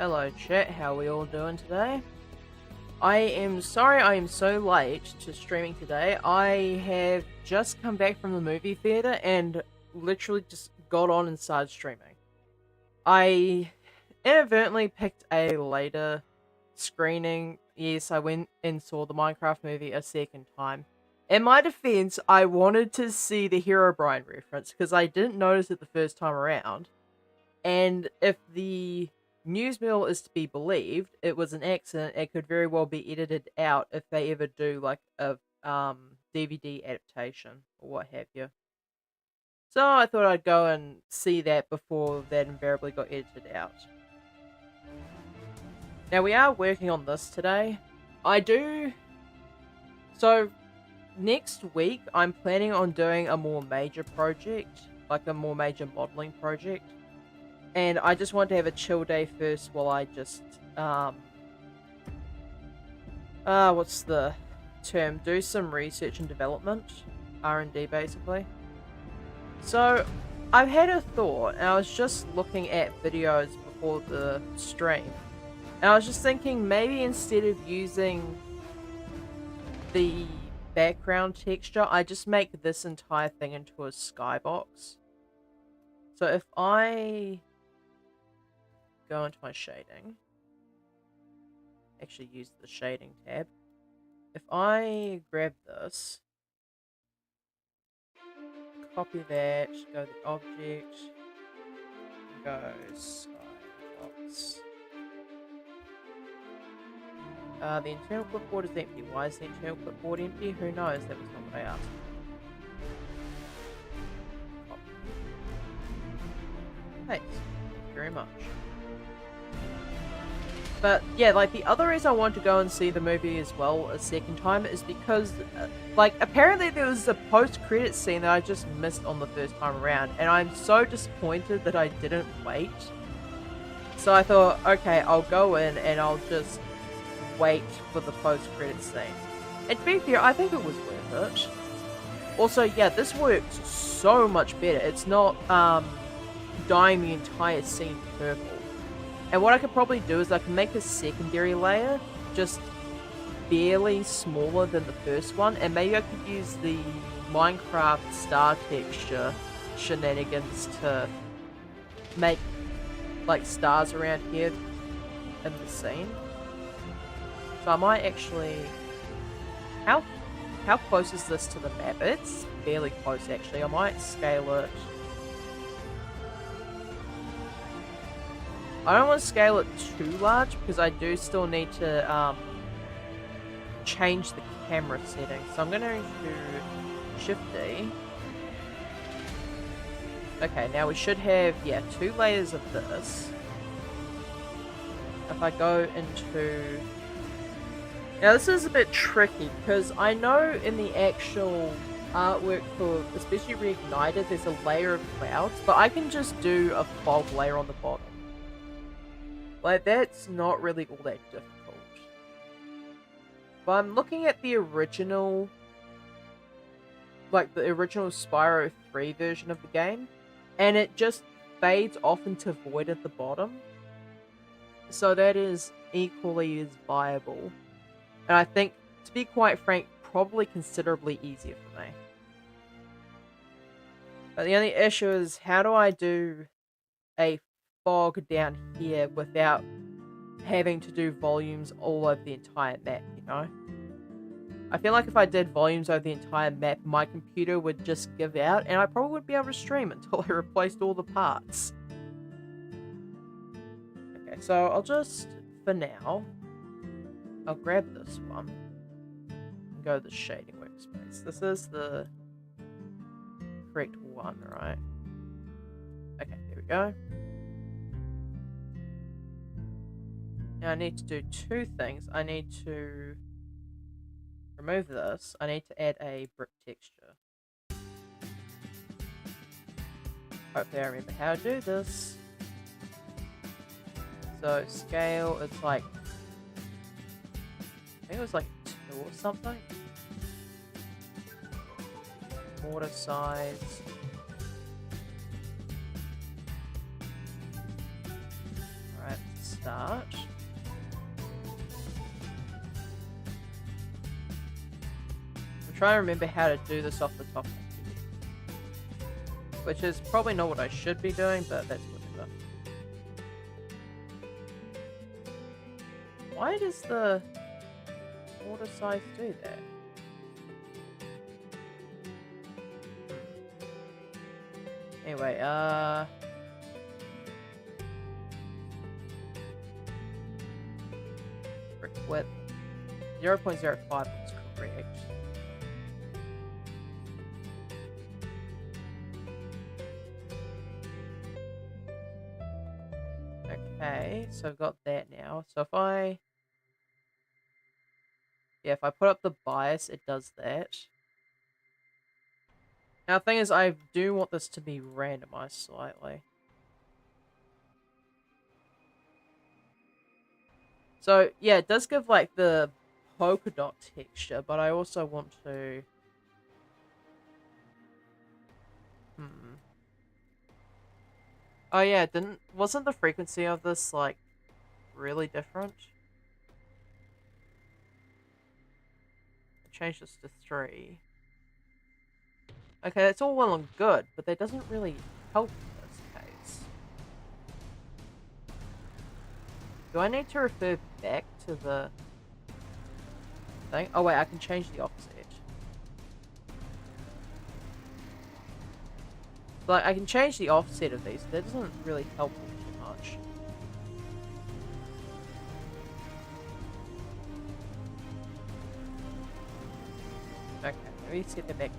Hello chat, how are we all doing today? I am sorry I am so late to streaming today. I have just come back from the movie theater and literally just got on and started streaming. I inadvertently picked a later screening. Yes, I went and saw the Minecraft movie a second time. In my defense, I wanted to see the Herobrine reference because I didn't notice it the first time around. And if the news mill is to be believed, it was an accident. It could very well be edited out if they ever do like a DVD adaptation or what have you. So I thought I'd go and see that before that invariably got edited out. Now we are working on this today. So next week I'm planning on doing a more major project, like a more major modeling project. And I just want to have a chill day first while I just, what's the term? Do some research and development. R&D, basically. So, I've had a thought, and I was just looking at videos before the stream. And I was just thinking, maybe instead of using the background texture, I just make this entire thing into a skybox. So if I go into my shading, actually use the shading tab. If I grab this, copy that, go to the object, go skybox. The internal clipboard is empty. Why is the internal clipboard empty? Who knows? That was not what I asked. Copy. Thanks. Thank you very much. But yeah, like the other reason I want to go and see the movie as well a second time is because, like, apparently there was a post-credit scene that I just missed on the first time around, and I'm so disappointed that I didn't wait. So I thought, okay, I'll go in and I'll just wait for the post-credit scene. And to be fair, I think it was worth it. Also, yeah, this works so much better. It's not dyeing the entire scene purple. And what I could probably do is I can make a secondary layer just barely smaller than the first one, and maybe I could use the Minecraft star texture shenanigans to make like stars around here in the scene. So I might actually... How close is this to the map? It's fairly close actually. I might scale it. I don't want to scale it too large because I do still need to change the camera settings. So I'm going to do Shift D. Okay, now we should have, yeah, 2 layers of this. If I go into... Now this is a bit tricky because I know in the actual artwork for especially Reignited there's a layer of clouds, but I can just do a fog layer on the bottom. Like, that's not really all that difficult. But I'm looking at the original... Like, the original Spyro 3 version of the game. And it just fades off into void at the bottom. So that is equally as viable. And I think, to be quite frank, probably considerably easier for me. But the only issue is, how do I do a fog down here without having to do volumes all over the entire map, you know? I feel like if I did volumes over the entire map, my computer would just give out, and I probably wouldn't be able to stream until I replaced all the parts. Okay, so I'll just, for now, I'll grab this one and go to the shading workspace. This is the correct one, right? Okay, there we go. Now I need to do 2 things. I need to remove this. I need to add a brick texture. Hopefully I remember how to do this. So scale, it's like, I think it was like 2 or something. Mortar size. Alright, start. I'm trying to remember how to do this off the top of my head. Which is probably not what I should be doing, but that's whatever. Why does the water size do that? Anyway, brick width 0.05 is correct. Okay, so I've got that now. So if I put up the bias, it does that. Now the thing is, I do want this to be randomized slightly. So yeah, it does give like the polka dot texture, but I also want to Oh yeah, wasn't the frequency of this like really different? I changed this to 3. Okay, that's all well and good, but that doesn't really help in this case. Do I need to refer back to the thing? Oh wait, I can change the offset. Like, I can change the offset of these, but that doesn't really help me too much. Okay, let me set that back.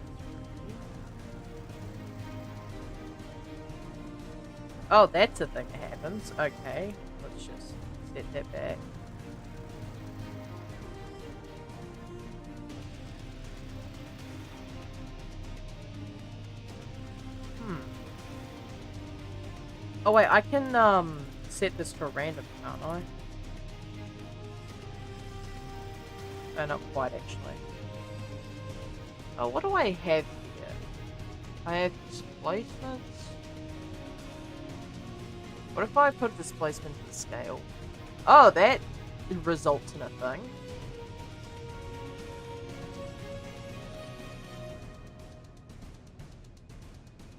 Oh, that's a thing that happens. Okay, let's just set that back. Oh wait, I can set this for random, can't I? No, not quite actually. Oh, what do I have here? I have displacements. What if I put displacement to the scale? Oh, that results in a thing.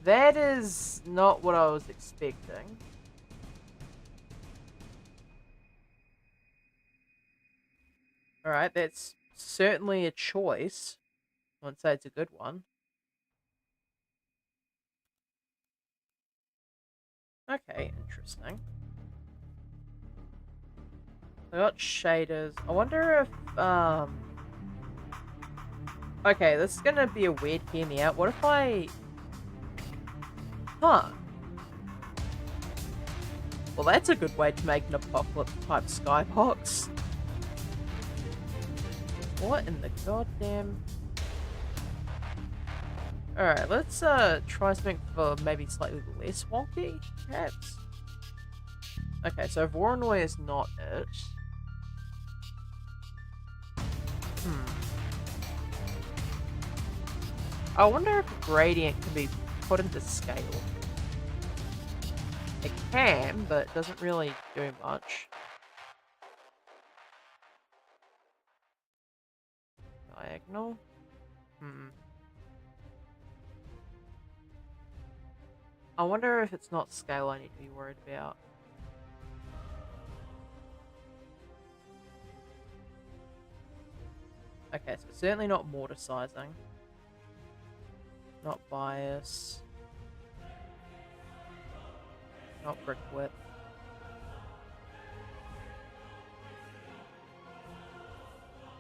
That is not what I was expecting. Alright, that's certainly a choice. I wouldn't say it's a good one. Okay, interesting. I got shaders. I wonder if, okay, this is gonna be a weird hear me out. What if I... Huh. Well, that's a good way to make an apocalypse-type skybox. What in the goddamn... Alright, let's try something for maybe slightly less wonky, perhaps? Okay, so Voronoi is not it. I wonder if a gradient can be put into scale. It can, but it doesn't really do much. Diagonal? I wonder if it's not scale I need to be worried about. Okay, so certainly not mortar sizing. Not bias. Not brick width.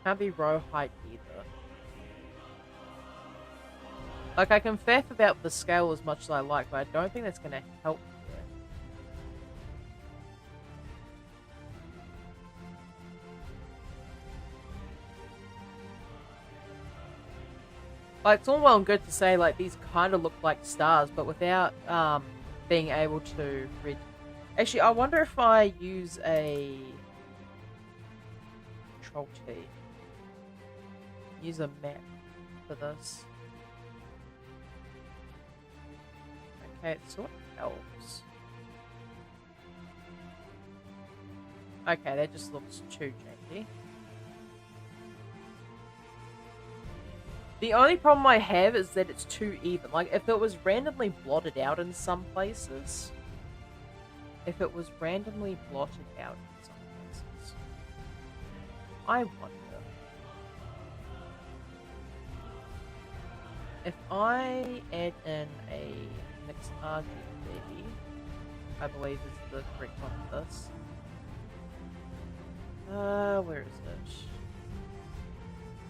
Can't be row height either. Like, I can faff about the scale as much as I like, but I don't think that's going to help here. Like, it's all well and good to say, like, these kind of look like stars, but without being able to read. Actually, I wonder if I use a Control T. Use a map for this. Okay, it sort of helps. Okay, that just looks too janky. The only problem I have is that it's too even. Like, if it was randomly blotted out in some places... If it was randomly blotted out in some places... I wonder... If I add in a mixed RGB, I believe is the correct one for this. Where is it?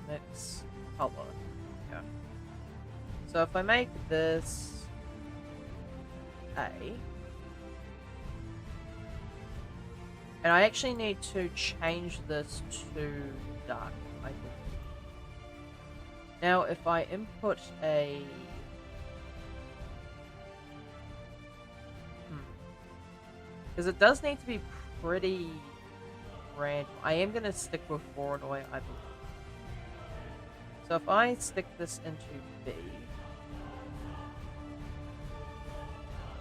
Mix color. Yeah. So if I make this A, and I actually need to change this to dark, I think. Now, if I input a... Because it does need to be pretty random. I am going to stick with Voronoi, I believe. So if I stick this into B...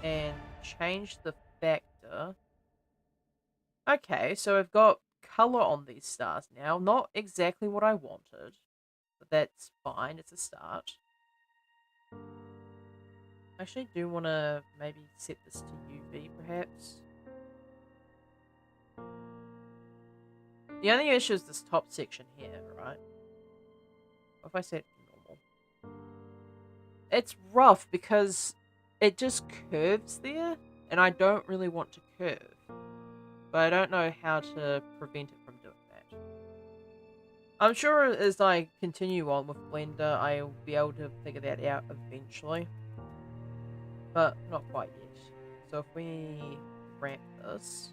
and change the factor... Okay, so I've got color on these stars now. Not exactly what I wanted. But that's fine, it's a start. I actually do want to maybe set this to UV, perhaps. The only issue is this top section here, right? What if I set it to normal? It's rough because it just curves there, and I don't really want to curve. But I don't know how to prevent it from doing that. I'm sure as I continue on with Blender, I'll be able to figure that out eventually. But not quite yet. So if we ramp this...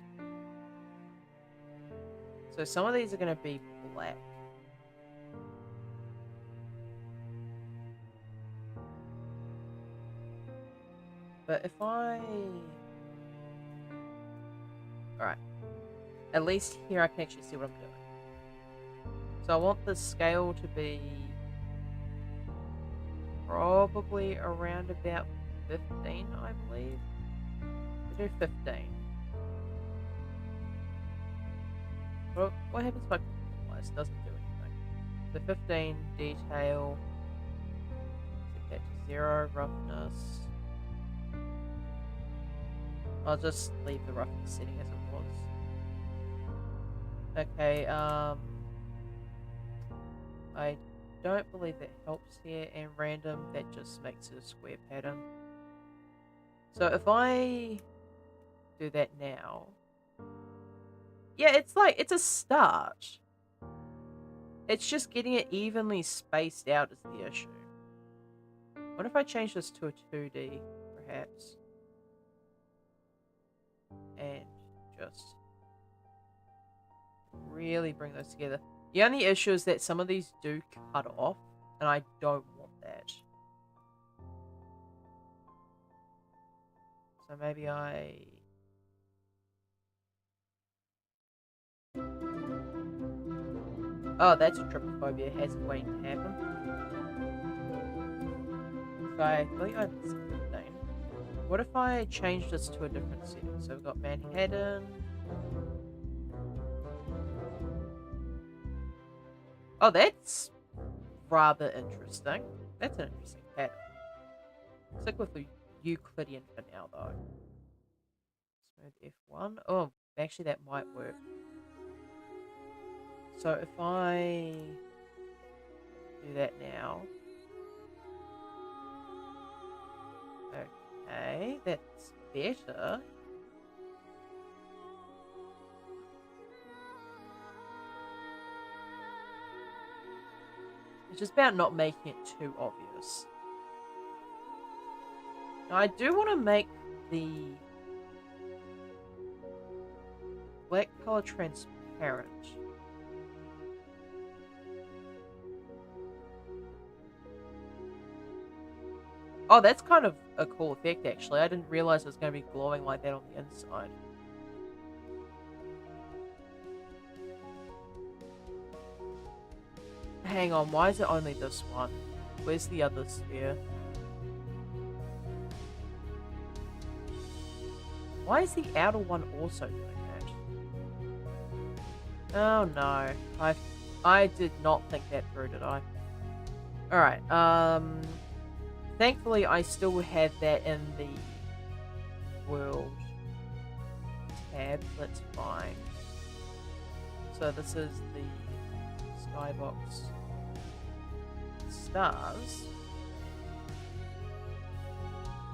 So some of these are going to be black. But if I... Alright. At least here I can actually see what I'm doing. So I want the scale to be probably around about 15, I believe. We'll do 15. Well, what happens if I normalize? Doesn't do anything. So 15 detail. Set that to 0 roughness. I'll just leave the roughness setting as it was. Okay, I don't believe that helps here, and random, that just makes it a square pattern. So if I do that now... Yeah, it's a start. It's just getting it evenly spaced out is the issue. What if I change this to a 2D, perhaps? And just really bring those together. The only issue is that some of these do cut off, and I don't want that. So maybe I... Oh, that's a trypophobia. It has waiting to happen. So I believe I missed 15. What if I change this to a different setting? So we've got Manhattan. Oh, that's rather interesting. That's an interesting pattern. Stick with the Euclidean for now, though. Smooth F1. Oh, actually that might work. So if I do that now. Okay, that's better. It's just about not making it too obvious. Now, I do want to make the black color transparent. Oh, that's kind of a cool effect, actually. I didn't realize it was going to be glowing like that on the inside. Hang on, why is it only this one? Where's the other sphere? Why is the outer one also doing that? Oh no. I did not think that through, did I? Alright, thankfully I still have that in the world tab. That's fine. So this is the skybox stars.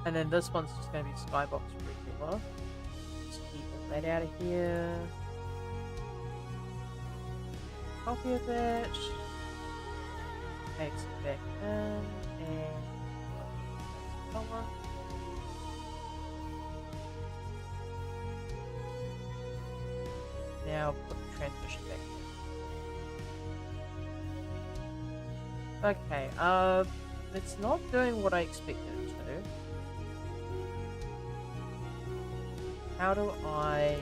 And then this one's just going to be skybox regular. Just keep all that out of here. Copy of that. Paste it back in. And color. Now put the transition back in. Okay, it's not doing what I expected it to. How do I...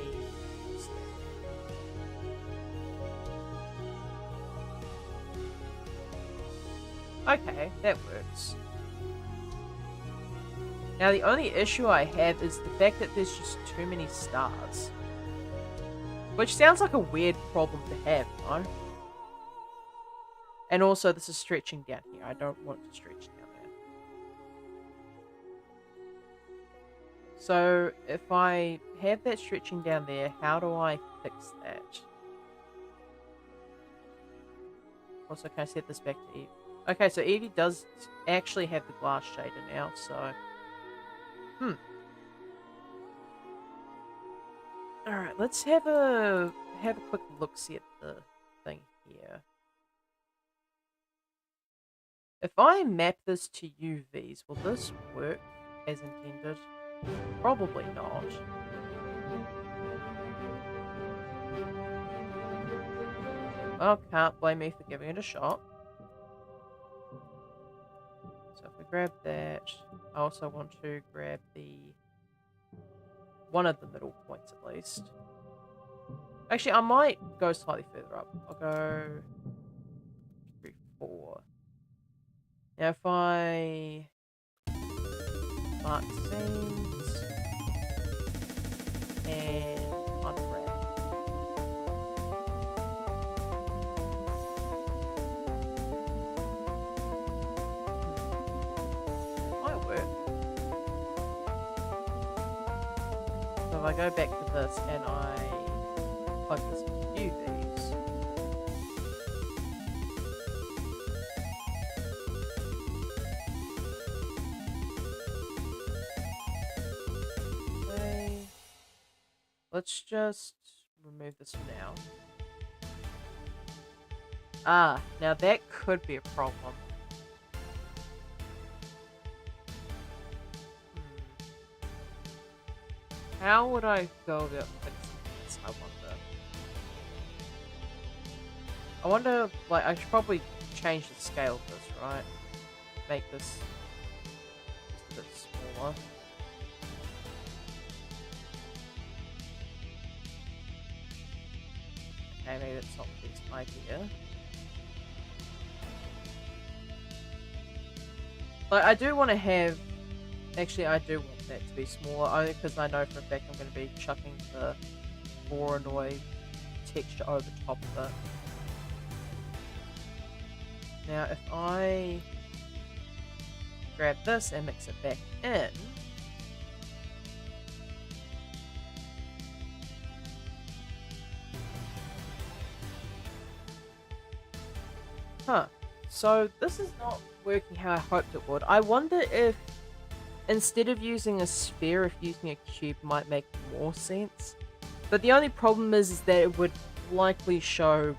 Okay, that works. Now the only issue I have is the fact that there's just too many stars. Which sounds like a weird problem to have, no? And also this is stretching down here. I don't want to stretch down there. So if I have that stretching down there, how do I fix that? Also, can I set this back to Evie? Okay, so Evie does actually have the glass shader now, so... Alright, let's have a quick look-see at the thing here. If I map this to UVs, will this work as intended? Probably not. Well, can't blame me for giving it a shot. So if we grab that, I also want to grab one of the middle points at least. Actually, I might go slightly further up. I'll go 3, 4. Now if I mark scenes and unwrap. Might work. So if I go back to this and I plug this into UVs. Okay. Let's just remove this for now. Ah, now that could be a problem. How would I go about fixing this, I wonder, like, I should probably change the scale of this, right? Make this just a bit smaller. Okay, maybe that's not the best idea. Like, I do want to have... Actually, I do want that to be smaller, only because I know for a fact I'm going to be chucking the Voronoi texture over the top of it. Now, if I grab this and mix it back in, so this is not working how I hoped it would. I wonder if instead of using a sphere, if using a cube might make more sense. But the only problem is that it would likely show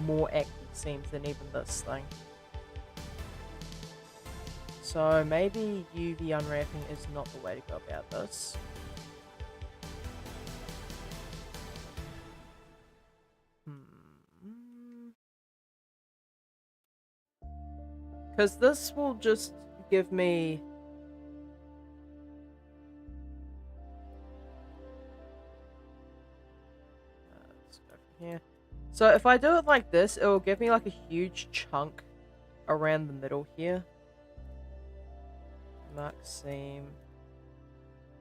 more active seams than even this thing. So maybe UV unwrapping is not the way to go about this. Because this will just give me... let's go from here. So if I do it like this, it will give me like a huge chunk around the middle here. Mark seam.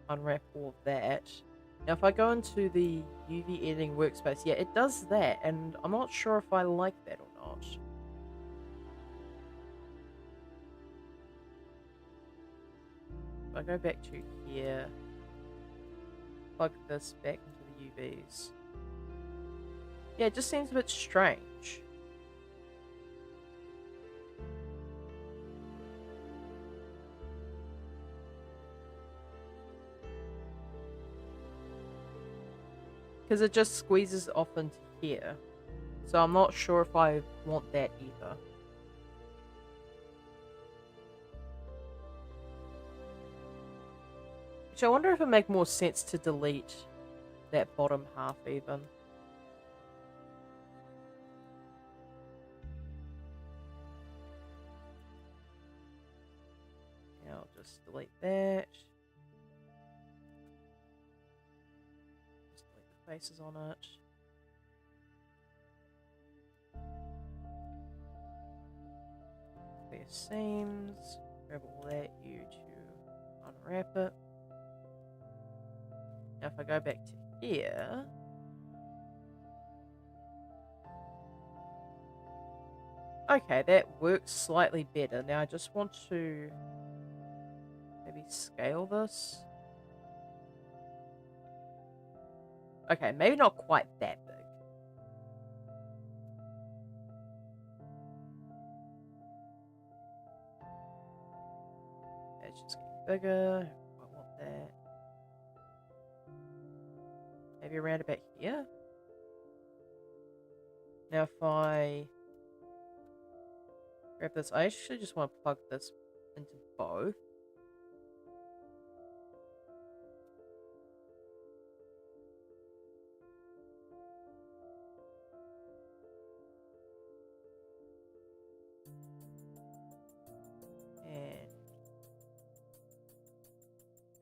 Unwrap all of that. Now, if I go into the UV editing workspace, yeah, it does that, and I'm not sure if I like that or not. If I go back to here, plug this back into the UVs. Yeah, it just seems a bit strange. Because it just squeezes off into here. So I'm not sure if I want that either. Which I wonder if it would make more sense to delete that bottom half even. Yeah, I'll just delete that. Just delete the faces on it. Clear seams. Grab all that U to unwrap it. Now if I go back to here, okay, that works slightly better. Now I just want to maybe scale this. Okay, maybe not quite that big. It's just getting bigger. I want that. Maybe around about here. Now if I grab this, I actually just want to plug this into both.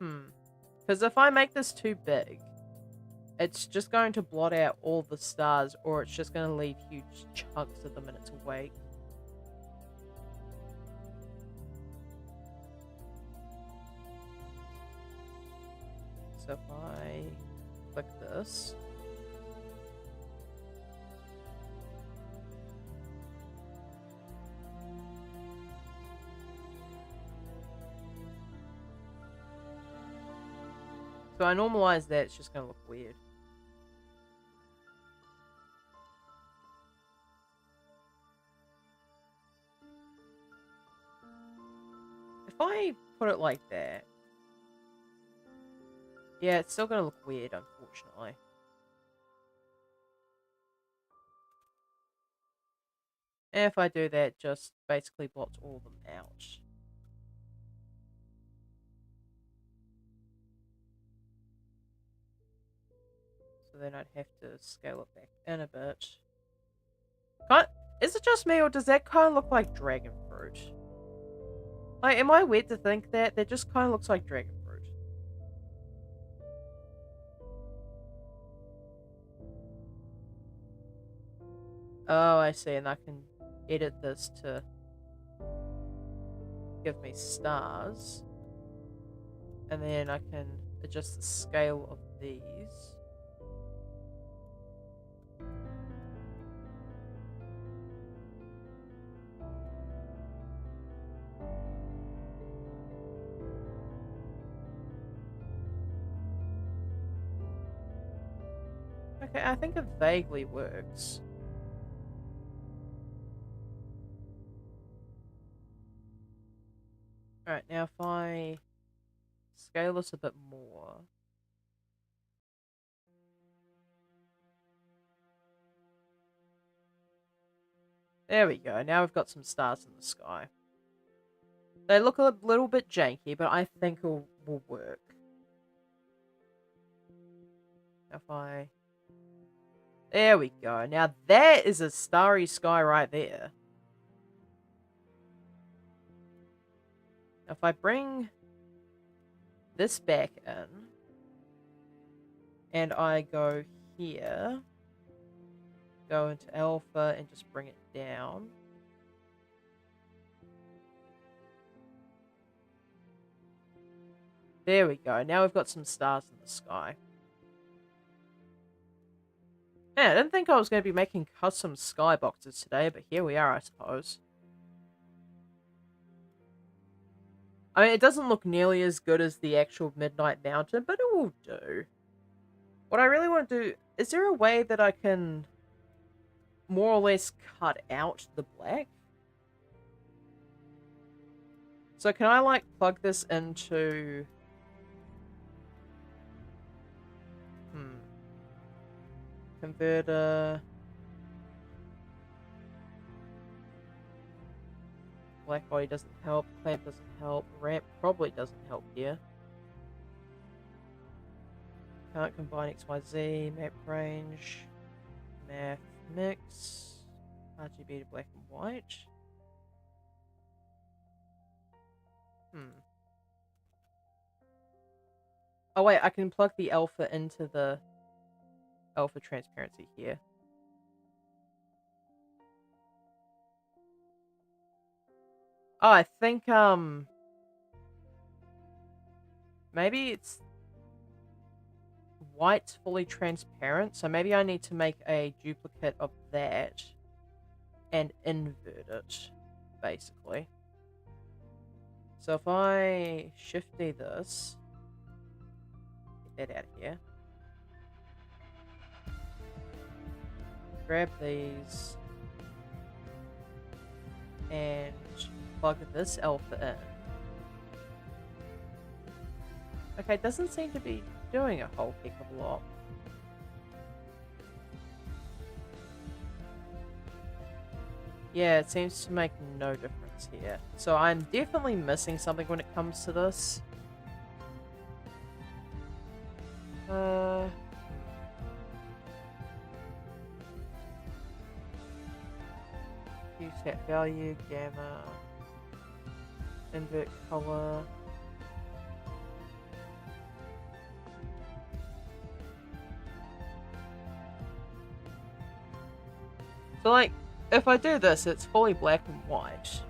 And because if I make this too big, it's just going to blot out all the stars, or it's just going to leave huge chunks of them and it's awake. So if I click this, so I normalize that, it's just going to look weird. If I put it like that, yeah, it's still going to look weird, unfortunately. And if I do that, just basically blots all of them out. So then I'd have to scale it back in a bit. Is it just me, or does that kind of look like dragon fruit? Like, am I weird to think that? That just kind of looks like dragon fruit. Oh, I see, and I can edit this to give me stars. And then I can adjust the scale of these. Okay, I think it vaguely works. Alright, now if I scale this a bit more. There we go, now we've got some stars in the sky. They look a little bit janky, but I think it will work. If I... There we go. Now that is a starry sky right there. If I bring this back in, and I go here, go into alpha and just bring it down. There we go. Now we've got some stars in the sky. Yeah, I didn't think I was going to be making custom skyboxes today, but here we are, I suppose. I mean, it doesn't look nearly as good as the actual Midnight Mountain, but it will do. What I really want to do, is there a way that I can more or less cut out the black? So can I, like, plug this into... Converter... Black body doesn't help, clamp doesn't help, ramp probably doesn't help here. Can't combine XYZ, map range, math mix, RGB to black and white. Oh wait, I can plug the alpha into the alpha transparency here. Oh, I think, maybe it's white's fully transparent, so maybe I need to make a duplicate of that and invert it, basically. So if I shift-D this, get that out of here, grab these, and plug this alpha in. Okay, it doesn't seem to be doing a whole heck of a lot. Yeah, it seems to make no difference here. So I'm definitely missing something when it comes to this. Use set value, gamma, invert color. So, like, if I do this, it's fully black and white.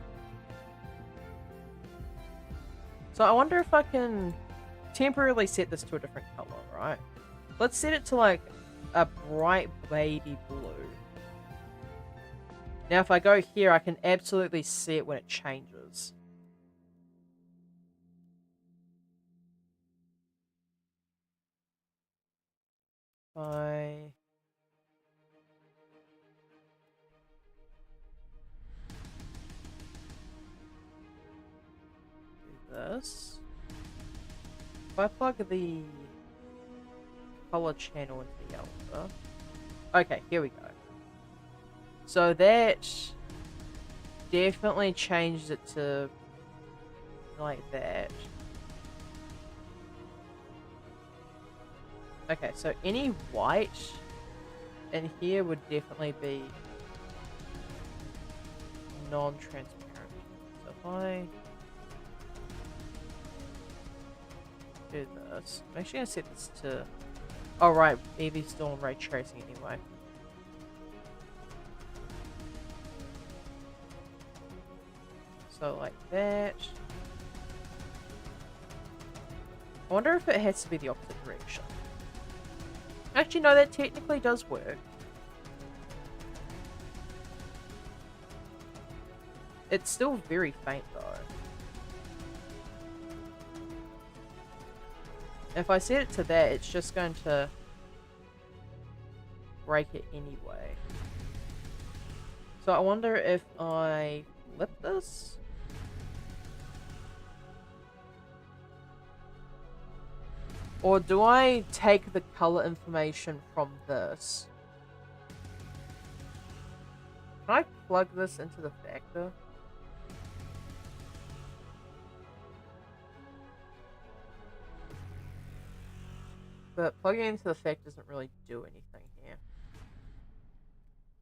So I wonder if I can temporarily set this to a different color, right? Let's set it to, like, a bright baby blue. Now, if I go here, I can absolutely see it when it changes. I... do this. If I plug the color channel into the alpha... Okay, here we go. So that definitely changed it to like that. Okay, so any white in here would definitely be non-transparent. So if I do this, I'm actually going to set this to... Oh right, Eevee's still on ray tracing anyway. So like that. I wonder if it has to be the opposite direction. Actually, no, that technically does work. It's still very faint though. If I set it to that, it's just going to break it anyway. So I wonder if I flip this? Or do I take the color information from this? Can I plug this into the factor? But plugging into the factor doesn't really do anything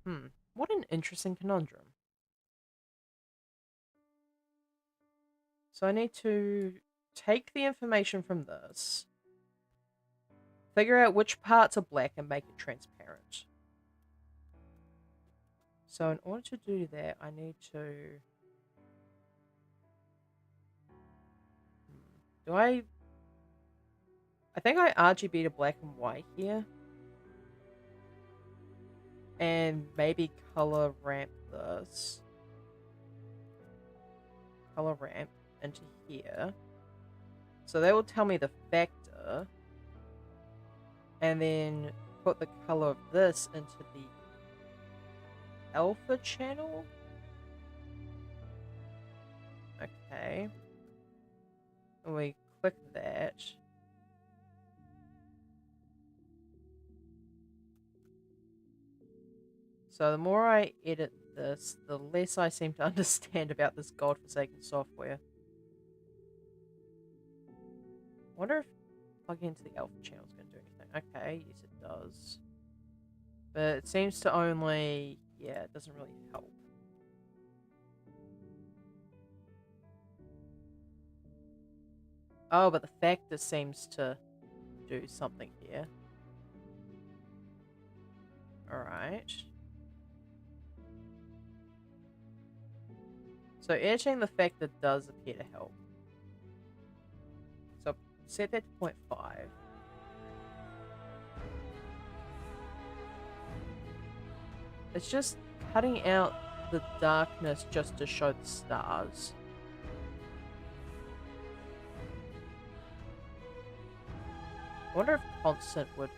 here. What an interesting conundrum. So I need to take the information from this, figure out which parts are black and make it transparent. So in order to do that, I need to... Do I think I RGB to black and white here. and maybe color ramp this. Color ramp into here. So that will tell me the factor. And then put the color of this into the alpha channel. Okay. And we click that. So the more I edit this, the less I seem to understand about this godforsaken software. I wonder if plugging into the alpha channel is going to do anything. Okay, yes it does. But it seems to only... yeah, it doesn't really help. Oh, but the factor seems to do something here. Alright. So editing the factor does appear to help. So set that to 0.5. It's just cutting out the darkness just to show the stars. I wonder if constant would...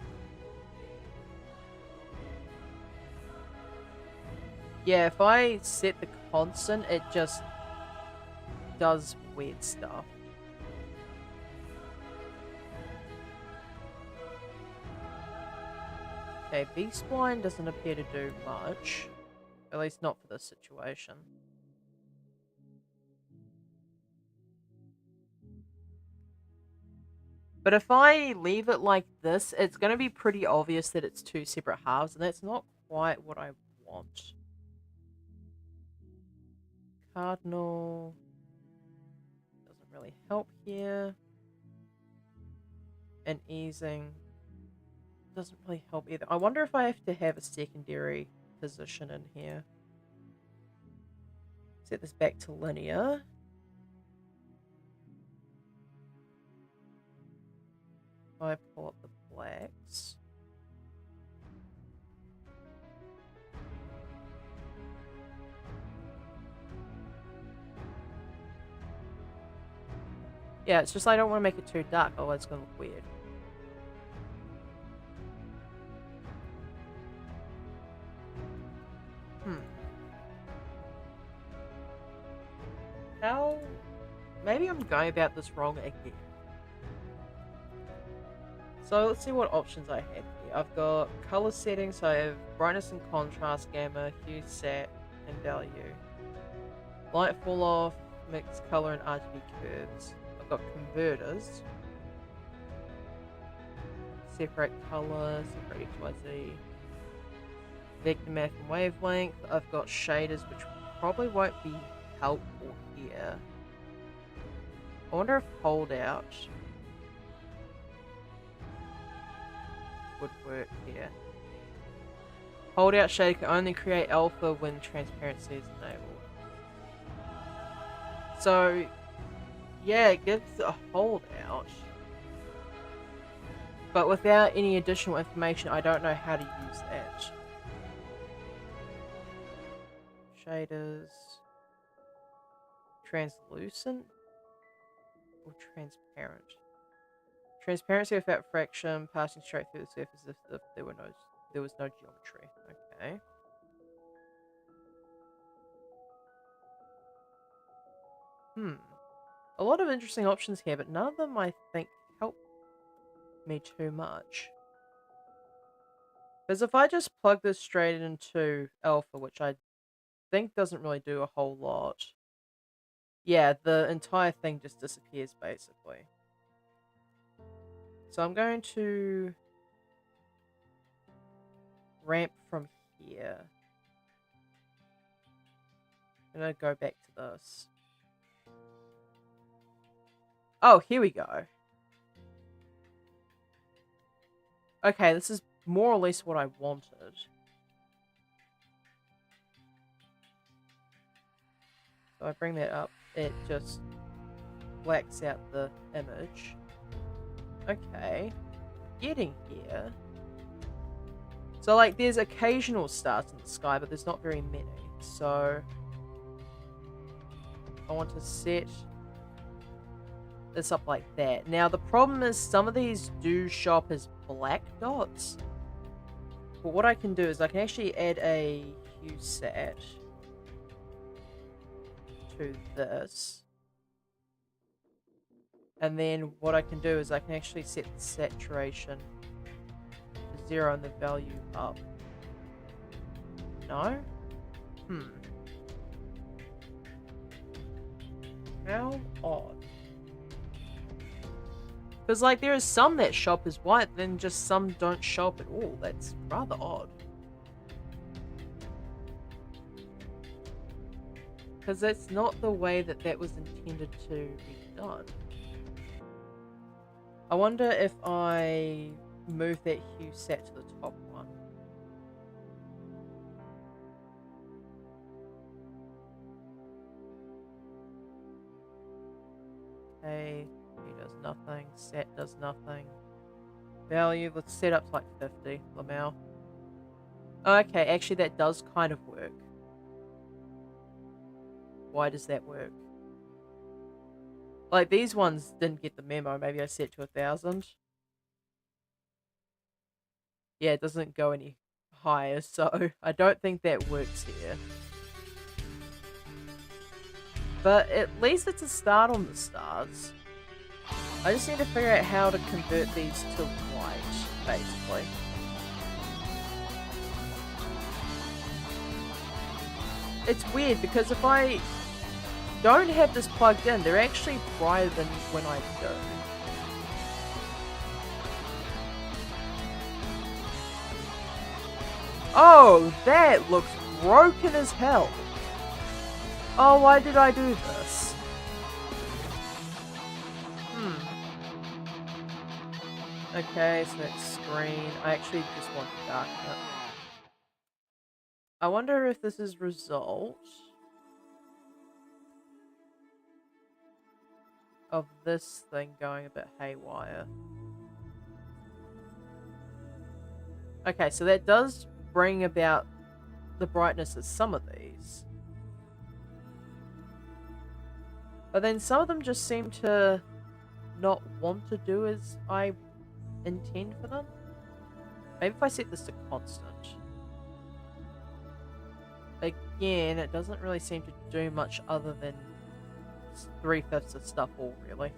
yeah, if I set the constant, it just does weird stuff. Okay, B-spline doesn't appear to do much. At least not for this situation. But if I leave it like this, it's going to be pretty obvious that it's two separate halves, and that's not quite what I want. Cardinal doesn't really help here. And easing doesn't really help either. I wonder if I have to have a secondary position in here. Set this back to linear. If I pull up the blacks. Yeah, it's just I don't want to make it too dark, otherwise it's going to look weird. How... maybe I'm going about this wrong again. So let's see what options I have here. I've got color settings, so I have brightness and contrast, gamma, hue, sat, and value. Light fall off, mixed color and RGB curves. I've got converters. Separate color, separate XYZ. Vector math and wavelength. I've got shaders, which probably won't be helpful here. I wonder if holdout would work here. Holdout shade can only create alpha when transparency is enabled. So, yeah, it gives a holdout. But without any additional information, I don't know how to use that. Shaders. Translucent or transparent? Transparency without fraction, passing straight through the surface if there was no geometry. Okay. A lot of interesting options here, but none of them I think help me too much. Because if I just plug this straight into alpha, which I think doesn't really do a whole lot, yeah, the entire thing just disappears basically. So I'm going to ramp from here. I'm going to go back to this. Oh, here we go. Okay, this is more or less what I wanted. So I bring that up. It just blacks out the image. Okay. Getting here. So, like, there's occasional stars in the sky, but there's not very many. So, I want to set this up like that. Now, the problem is some of these do show up as black dots. But what I can do is I can actually add a hue set to this. And then what I can do is I can actually set the saturation to 0 and the value up. No? How odd. Because, like, there is some that show up as white, then just some don't show up at all. That's rather odd. Because that's not the way that that was intended to be done. I wonder if I move that hue set to the top one. Okay, hue does nothing, set does nothing. Value, let's set up to like 50, Lamau. Okay, actually that does kind of work. Why does that work? Like, these ones didn't get the memo. Maybe I set to 1,000. Yeah, it doesn't go any higher, so I don't think that works here. But at least it's a start on the stars. I just need to figure out how to convert these to white, basically. It's weird because if I don't have this plugged in, they're actually brighter than when I do. Oh, that looks broken as hell. Oh, why did I do this? Okay, so that's screen. I actually just want to darken it. I wonder if this is result of this thing going a bit haywire. Okay, so that does bring about the brightness of some of these. But then some of them just seem to not want to do as I intend for them. Maybe if I set this to constant. Again, it doesn't really seem to do much other than 3/5 of stuff all, really.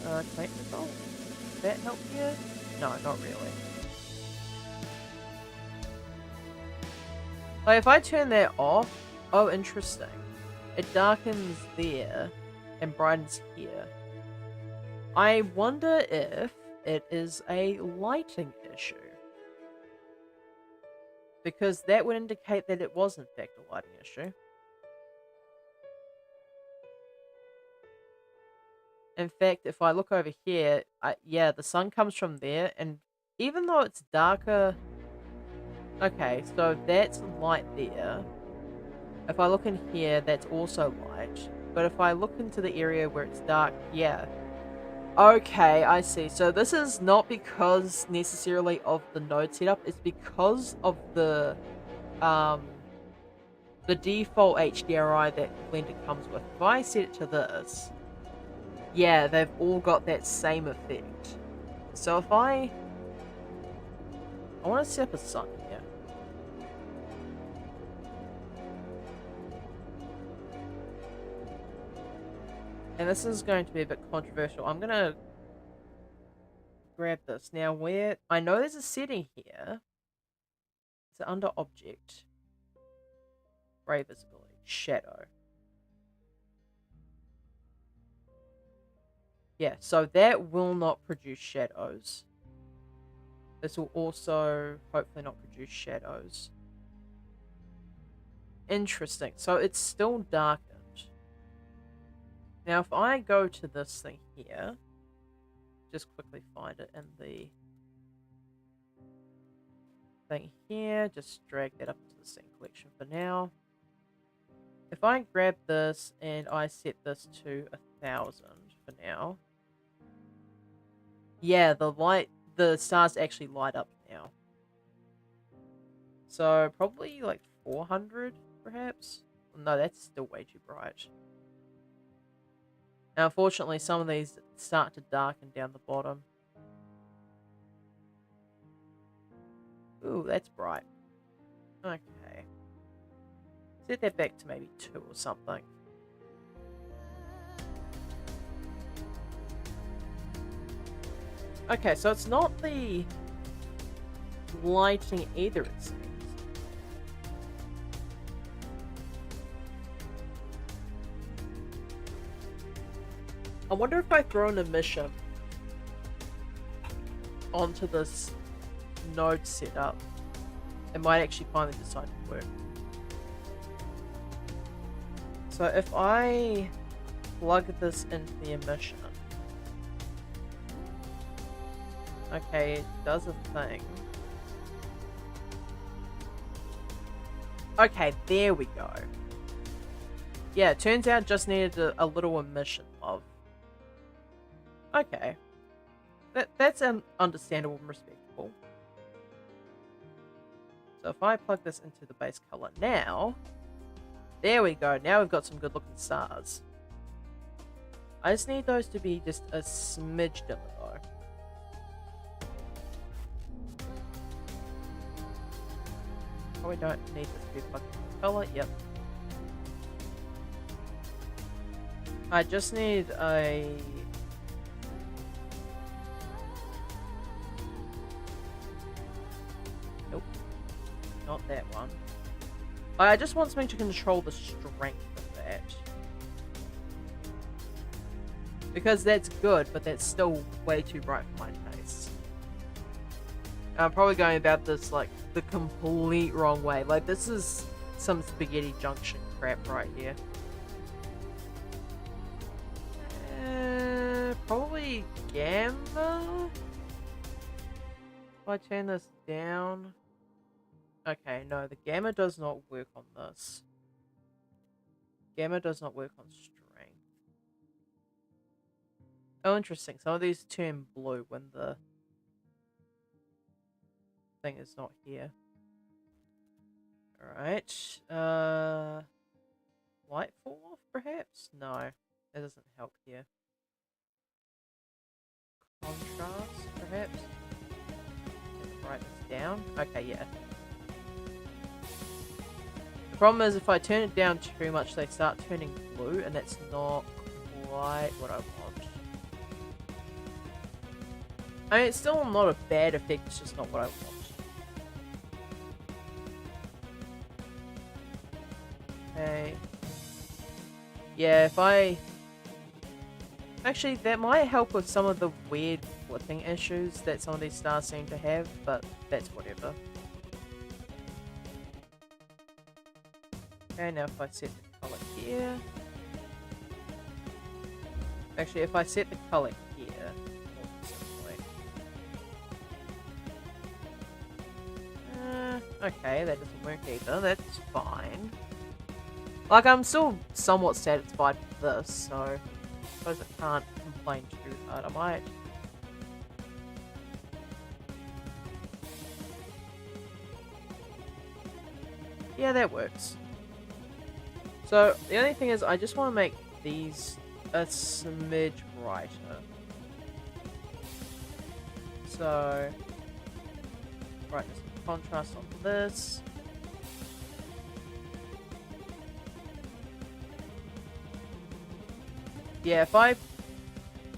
Claim result? Does that help you? No, not really. Like, if I turn that off, oh, interesting. It darkens there and brightens here. I wonder if it is a lighting issue. Because that would indicate that it was in fact a lighting issue. In fact, if I look over here, yeah, the sun comes from there, and even though it's darker... Okay, so that's light there. If I look in here, that's also light. But if I look into the area where it's dark, yeah. Okay, I see. So this is not because necessarily of the node setup, it's because of the default HDRI that Blender comes with. If I set it to this, yeah, they've all got that same effect. So if I want to set up a sun here. And this is going to be a bit controversial. I'm going to grab this. Now, where... I know there's a setting here. It's under Object. Gray Visibility. Shadow. Yeah, so that will not produce shadows. This will also hopefully not produce shadows. Interesting. So it's still darkened. Now, if I go to this thing here, just quickly find it in the thing here, just drag that up into the scene collection for now. If I grab this and I set this to 1,000 for now, yeah, the light the stars actually light up now. So probably like 400, perhaps? No, that's still way too bright. Now, unfortunately, some of these start to darken down the bottom. Ooh, that's bright. Okay. Set that back to maybe 2 or something. Okay, so it's not the lighting either, it seems. I wonder if I throw an emission onto this node setup, it might actually finally decide to work. So if I plug this into the emission, okay, it does a thing. Okay, there we go. Yeah, it turns out just needed a little emission, love. Okay. That's understandable and respectable. So if I plug this into the base color now, there we go. Now we've got some good looking stars. I just need those to be just a smidge dimmer though. Probably don't need this to be plugged into color. Yep. I just need a... Nope. Not that one. I just want something to control the strength of that. Because that's good, but that's still way too bright for my taste. I'm probably going about this like the complete wrong way. Like this is some spaghetti junction crap right here. Probably gamma? If I turn this down... Okay, no, the gamma does not work on this. Gamma does not work on strength. Oh, interesting. Some of these turn blue when the thing is not here. Alright. Light fall off, perhaps? No, that doesn't help here. Contrast, perhaps? Turn the brightness down. Okay, yeah. The problem is if I turn it down too much, they start turning blue, and that's not quite what I want. I mean, it's still not a bad effect, it's just not what I want. Okay. Yeah, if I... Actually, that might help with some of the weird flipping issues that some of these stars seem to have, but that's whatever. Okay, now if I set the color here... Actually, if I set the color here... okay, that doesn't work either, that's fine. Like, I'm still somewhat satisfied with this, so... I suppose I can't complain too hard, I might. Yeah, that works. So, the only thing is, I just want to make these a smidge brighter. So, brightness and contrast on this. Yeah, if I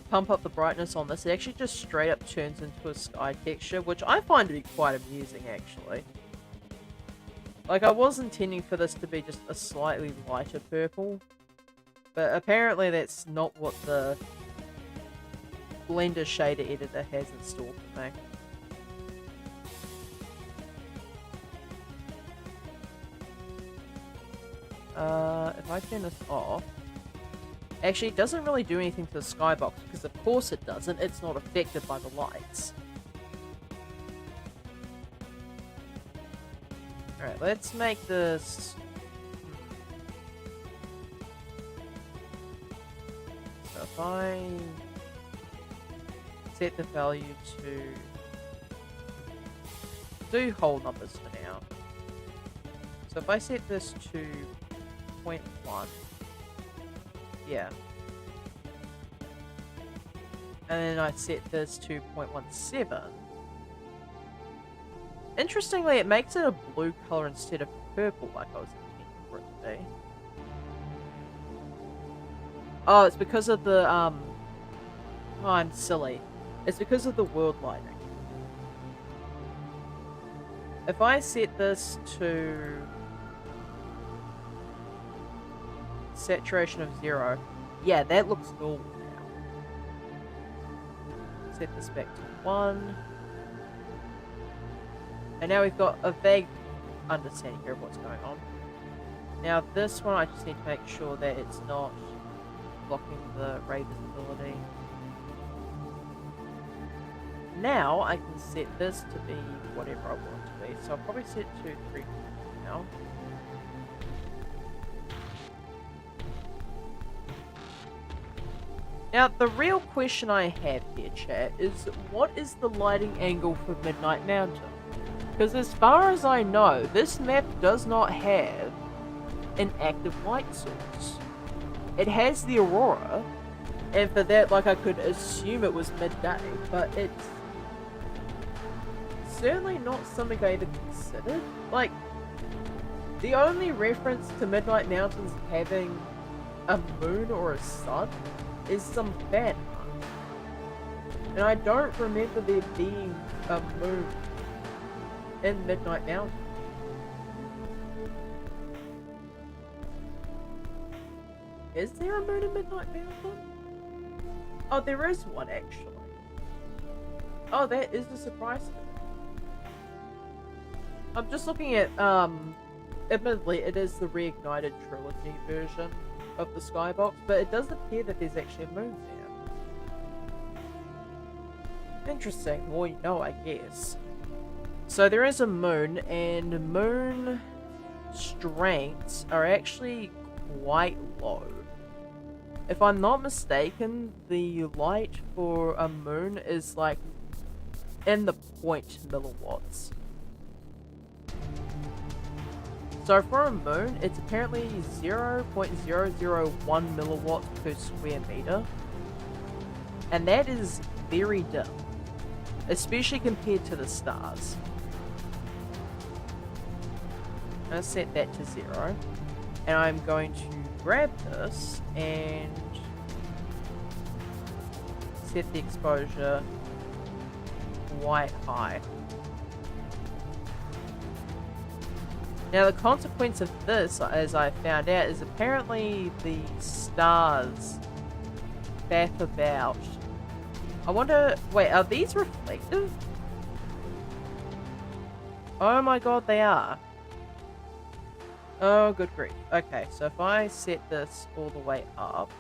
pump up the brightness on this, it actually just straight up turns into a sky texture, which I find to be quite amusing, actually. Like, I was intending for this to be just a slightly lighter purple, but apparently that's not what the Blender shader editor has in store for me. If I turn this off... Actually, it doesn't really do anything to the skybox, because of course it doesn't. It's not affected by the lights. Alright, let's make this... So if I set the value to do whole numbers for now. So if I set this to 0.1, yeah. And then I set this to 0.17. Interestingly, it makes it a blue color instead of purple like I was intending for it to be. Oh, it's because of the, oh, I'm silly. It's because of the world lighting. If I set this to saturation of 0, yeah, that looks normal now. Set this back to 1. And now we've got a vague understanding here of what's going on. Now this one, I just need to make sure that it's not blocking the ray visibility. Now I can set this to be whatever I want it to be. So I'll probably set it to 3 now. Now, the real question I have here, chat, is what is the lighting angle for Midnight Mountain? Because as far as I know, this map does not have an active light source. It has the aurora, and for that, like, I could assume it was midday, but it's certainly not something I even considered. Like, the only reference to Midnight Mountains having a moon or a sun is some fan art. And I don't remember there being a moon in Midnight Mountain. Is there a moon in Midnight Mountain? Oh, there is one actually. Oh, that is a surprise to me. I'm just looking at, admittedly, it is the Reignited Trilogy version of the skybox, but it does appear that there's actually a moon there. Interesting. Well, you know, I guess. So there is a moon, and moon strengths are actually quite low. If I'm not mistaken, the light for a moon is like in the 0.milliwatts. So for a moon, it's apparently 0.001 milliwatts per square meter. And that is very dim, especially compared to the stars. I'm going to set that to 0. And I'm going to grab this and set the exposure quite high. Now the consequence of this, as I found out, is apparently the stars faff about. I wonder, wait, are these reflective? Oh my god, they are. Oh, good grief. Okay, so if I set this all the way up,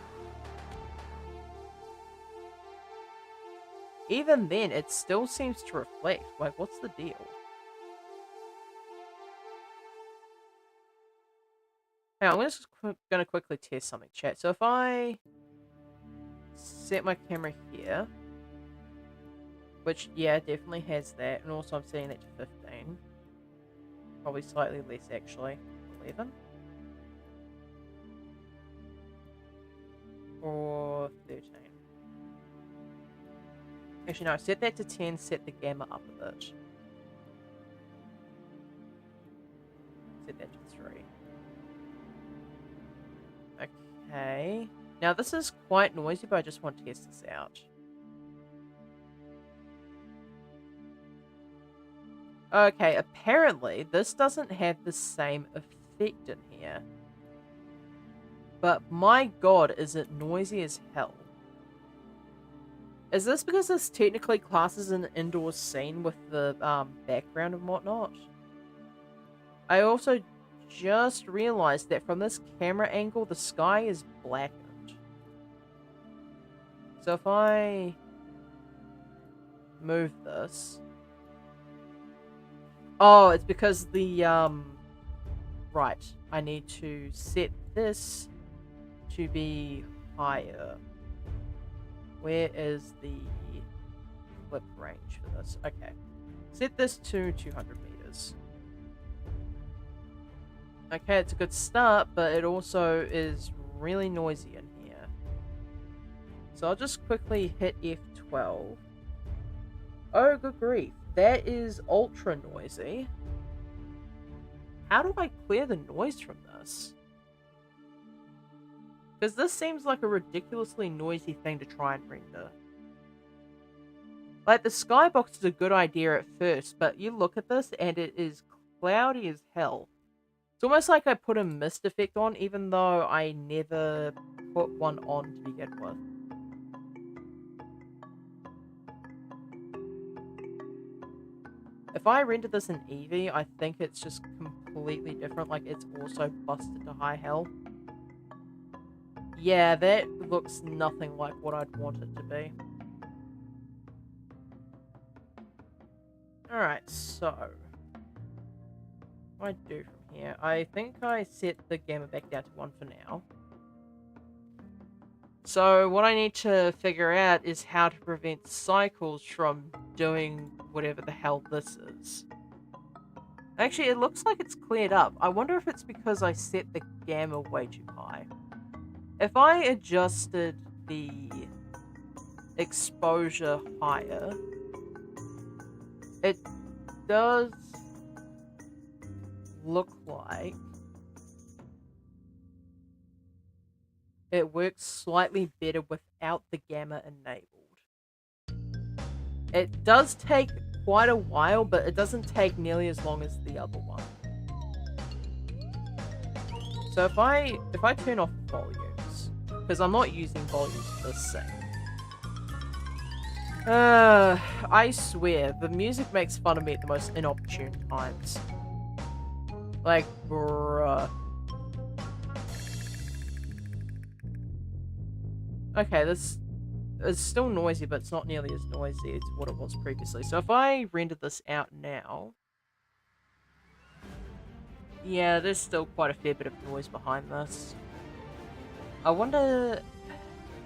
even then, it still seems to reflect. Like, what's the deal? Now, I'm just going to quickly test something, chat. So if I set my camera here, which, yeah, definitely has that, and also I'm setting that to 15. Probably slightly less, actually. 11? Or 13. Actually, no, set that to 10, set the gamma up a bit. Set that to 3. Okay. Now, this is quite noisy, but I just want to test this out. Okay, apparently, this doesn't have the same effect in here. But my god, is it noisy as hell. Is this because this technically classes an indoor scene with the background and whatnot? I also just realized that from this camera angle, the sky is blackened. So if I move this... Oh, it's because the, right. I need to set this to be higher. Where is the flip range for this? Okay. Set this to 200 meters. Okay, it's a good start, but it also is really noisy in here. So I'll just quickly hit F12. Oh, good grief. That is ultra noisy. How do I clear the noise from this? Because this seems like a ridiculously noisy thing to try and render. Like, the skybox is a good idea at first, but you look at this and it is cloudy as hell. It's almost like I put a mist effect on, even though I never put one on to begin with. If I render this in Eevee, I think it's just completely different. Like, it's also busted to high hell. Yeah, that looks nothing like what I'd want it to be. Alright, so what do I do from here? I think I set the gamma back down to 1 for now. So what I need to figure out is how to prevent Cycles from doing whatever the hell this is. Actually, it looks like it's cleared up. I wonder if it's because I set the gamma way too high. If I adjusted the exposure higher, it does look like it works slightly better without the gamma enabled. It does take quite a while, but it doesn't take nearly as long as the other one. So if I turn off volumes, because I'm not using volumes for this thing. I swear, the music makes fun of me at the most inopportune times. Like, bruh. Okay, this is still noisy, but it's not nearly as noisy as what it was previously. So if I render this out now... Yeah, there's still quite a fair bit of noise behind this. I wonder...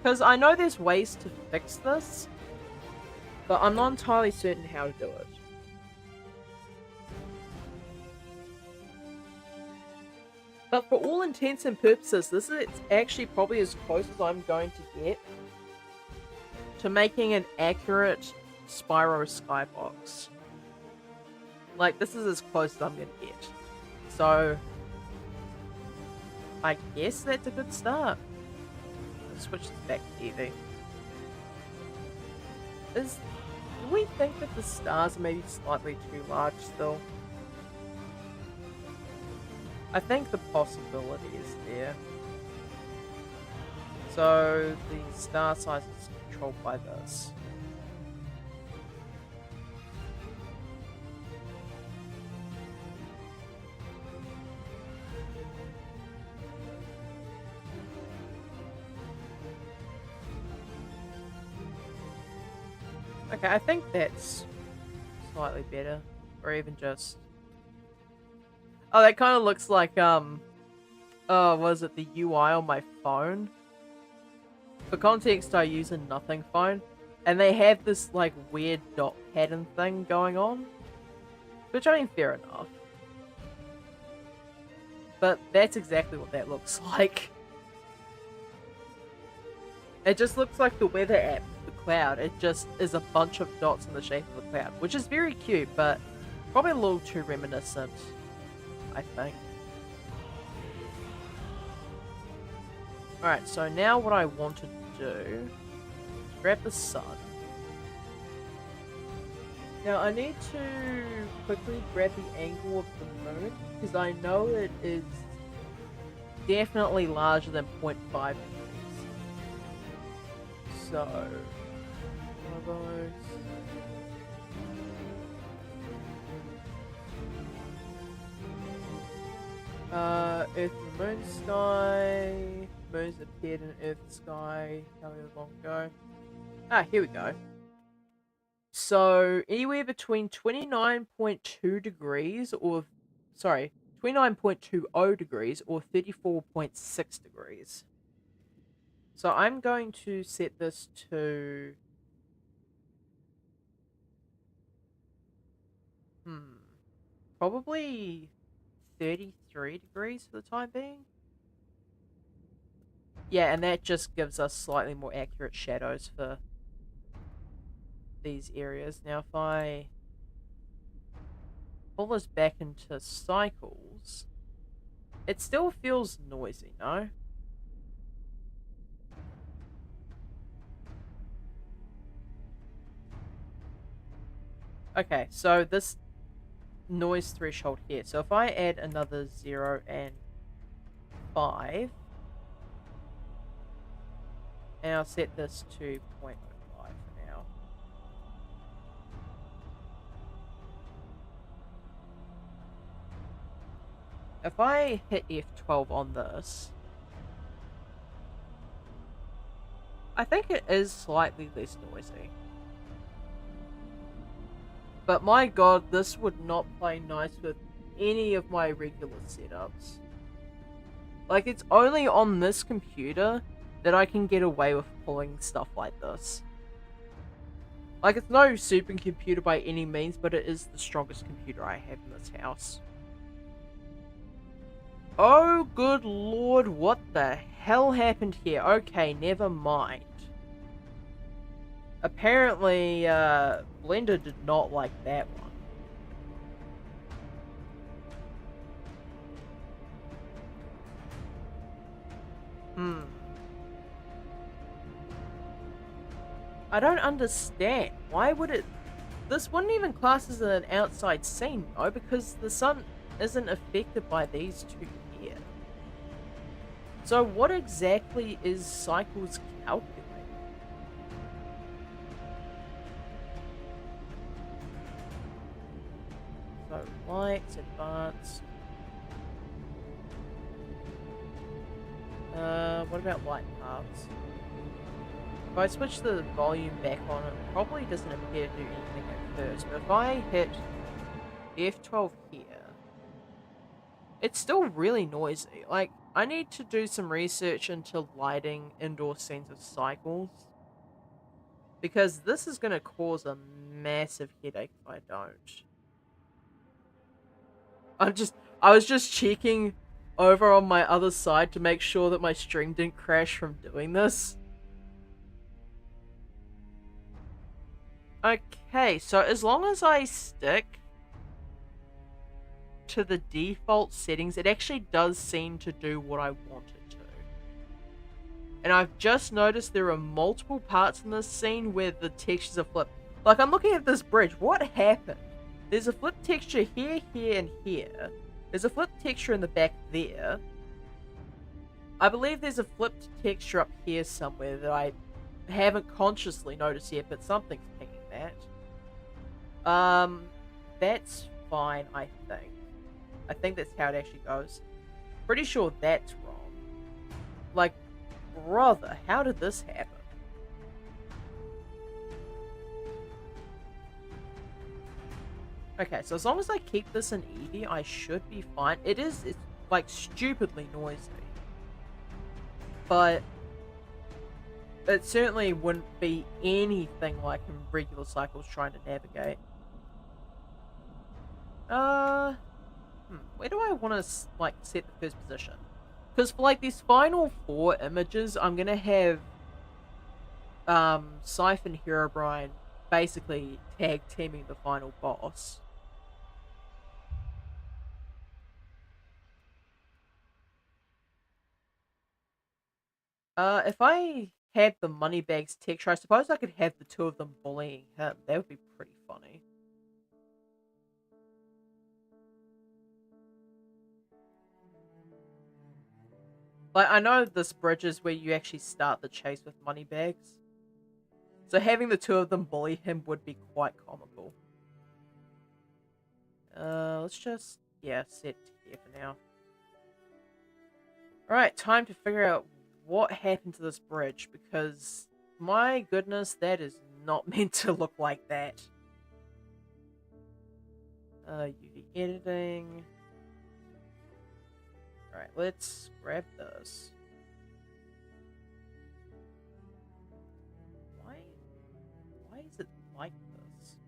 Because I know there's ways to fix this, but I'm not entirely certain how to do it. But for all intents and purposes, this is actually probably as close as I'm going to get to making an accurate Spyro skybox. Like, this is as close as I'm going to get. So, I guess that's a good start. Let's switch this back to Eevee. Do we think that the stars are maybe slightly too large still? I think the possibility is there. So the star size is controlled by this. Okay, I think that's slightly better. Or even just... Oh, that kind of looks like, was it the UI on my phone? For context, I use a Nothing phone, and they have this, like, weird dot pattern thing going on. Which, I mean, fair enough. But that's exactly what that looks like. It just looks like the weather app, the cloud. It just is a bunch of dots in the shape of the cloud, which is very cute, but probably a little too reminiscent, I think. Alright, so now what I want to do is grab the sun. Now I need to quickly grab the angle of the moon, because I know it is definitely larger than 0.5 degrees. So, one of those. Earth and moon sky. Moons appeared in Earth sky. How long ago? Ah, here we go. So, anywhere between 29.2 degrees or... Sorry, 29.20 degrees or 34.6 degrees. So I'm going to set this to... Probably 33 degrees for the time being. Yeah, and that just gives us slightly more accurate shadows for these areas. Now, if I pull this back into cycles, it still feels noisy, no? Okay, so this noise threshold here. So if I add another 0 and 5, and I'll set this to 0.05 for now. If I hit F12 on this, I think it is slightly less noisy. But my god, this would not play nice with any of my regular setups. Like, it's only on this computer that I can get away with pulling stuff like this. Like, it's no supercomputer by any means, but it is the strongest computer I have in this house. Oh, good lord, what the hell happened here? Okay, never mind. Apparently, Blender did not like that one. I don't understand. Why would it... This wouldn't even class as an outside scene, though, because the sun isn't affected by these two here. So what exactly is Cycles calculating? So, lights, advanced. What about light paths? If I switch the volume back on, it probably doesn't appear to do anything at first, but if I hit F12 here, it's still really noisy. Like, I need to do some research into lighting indoor scenes of Cycles, because this is going to cause a massive headache if I don't. I was just checking over on my other side to make sure that my stream didn't crash from doing this. Okay, so as long as I stick to the default settings, it actually does seem to do what I want it to. And I've just noticed there are multiple parts in this scene where the textures are flipped. Like, I'm looking at this bridge. What happened? There's a flipped texture here, here, and here. There's a flipped texture in the back there. I believe there's a flipped texture up here somewhere that I haven't consciously noticed yet, but something's pinging that. That's fine, I think. I think that's how it actually goes. Pretty sure that's wrong. Like, brother, how did this happen? Okay, so as long as I keep this in Eevee, I should be fine. It's like stupidly noisy. But it certainly wouldn't be anything like in regular Cycles trying to navigate. Where do I want to, like, set the first position? Because for, like, these final 4 images, I'm going to have, Scythe and Herobrine basically tag teaming the final boss. If I had the Moneybags texture, I suppose I could have the 2 of them bullying him. That would be pretty funny. Like, I know this bridge is where you actually start the chase with Moneybags. So having the 2 of them bully him would be quite comical. Let's just, yeah, set here for now. Alright, time to figure out what happened to this bridge, because, my goodness, that is not meant to look like that. UV editing. Alright, let's grab this. Why is it like this?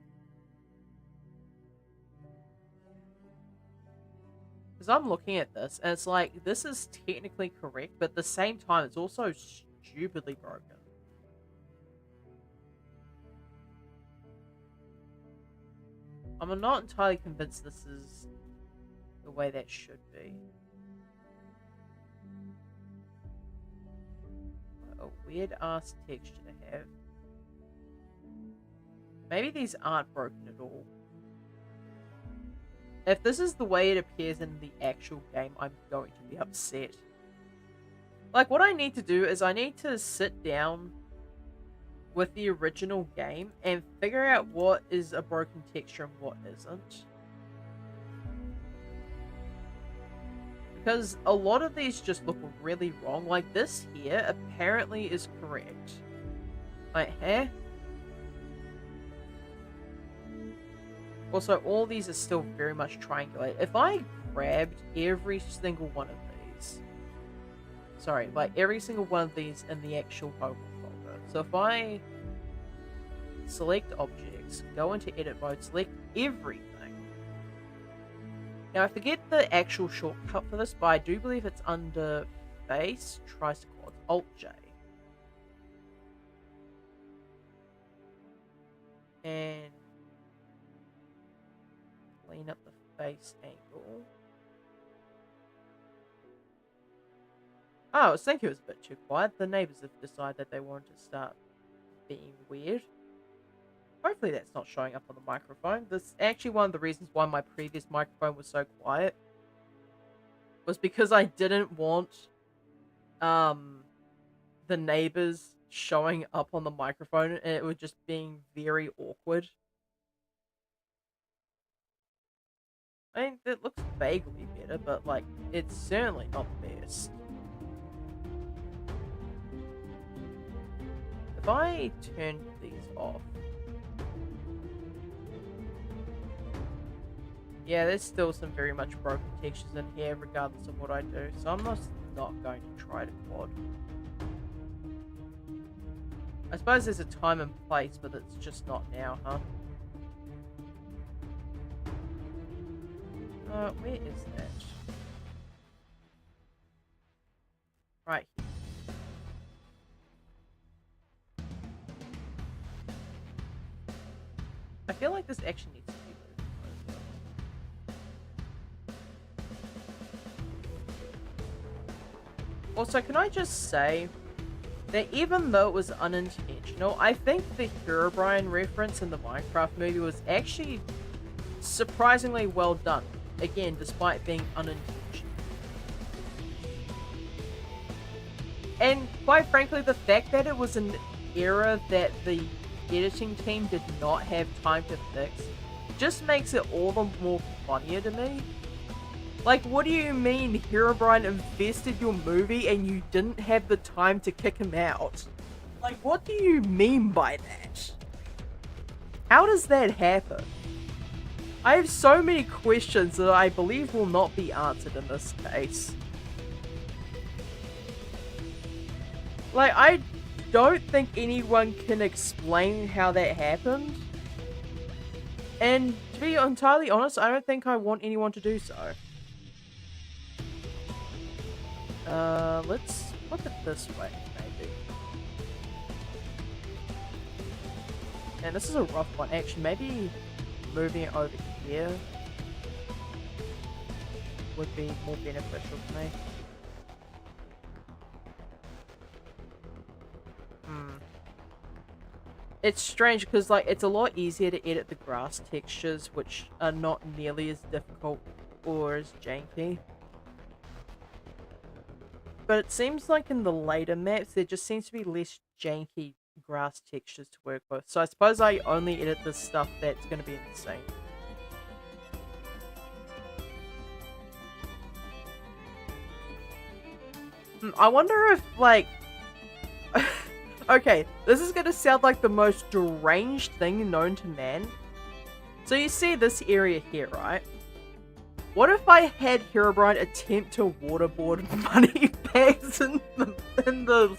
Because I'm looking at this, and it's like, this is technically correct, but at the same time, it's also stupidly broken. I'm not entirely convinced this is the way that should be. A weird ass texture to have. Maybe these aren't broken at all. If this is the way it appears in the actual game, I'm going to be upset. Like, what I need to do is I need to sit down with the original game and figure out what is a broken texture and what isn't. Because a lot of these just look really wrong. Like, this here apparently is correct. Like, Also, all these are still very much triangulated. If I grabbed every single one of these... Sorry, like every single one of these in the actual home folder. So if I select objects, go into edit mode, select everything. Now I forget the actual shortcut for this, but I do believe it's under face, tricycle, Alt-J. And clean up the face angle. Oh, I was thinking it was a bit too quiet. The neighbors have decided that they wanted to start being weird. Hopefully that's not showing up on the microphone. This is actually one of the reasons why my previous microphone was so quiet. Was because I didn't want the neighbors showing up on the microphone, and it was just being very awkward. I mean, it looks vaguely better, but like, it's certainly not the best. If I turn these off... Yeah, there's still some very much broken textures in here, regardless of what I do, so I'm just not going to try to quad. I suppose there's a time and place, but it's just not now, huh? Where is that? Right here. I feel like this actually needs to be moved. Also, can I just say that even though it was unintentional, I think the Herobrine reference in the Minecraft movie was actually surprisingly well done. Again, despite being unintentional. And quite frankly, the fact that it was an error that the editing team did not have time to fix just makes it all the more funnier to me. Like, what do you mean Herobrine invested your movie and you didn't have the time to kick him out? Like, what do you mean by that? How does that happen? I have so many questions that I believe will not be answered in this case. Like, I don't think anyone can explain how that happened. And to be entirely honest, I don't think I want anyone to do so. Let's look at this way, maybe. And this is a rough one. Actually, maybe moving it over here would be more beneficial to me. It's strange because, like, it's a lot easier to edit the grass textures, which are not nearly as difficult or as janky. But it seems like in the later maps, there just seems to be less janky grass textures to work with. So I suppose I only edit the stuff that's going to be in the scene. I wonder if, like... Okay, this is going to sound like the most deranged thing known to man. So you see this area here, right? What if I had Herobrine attempt to waterboard money bags in the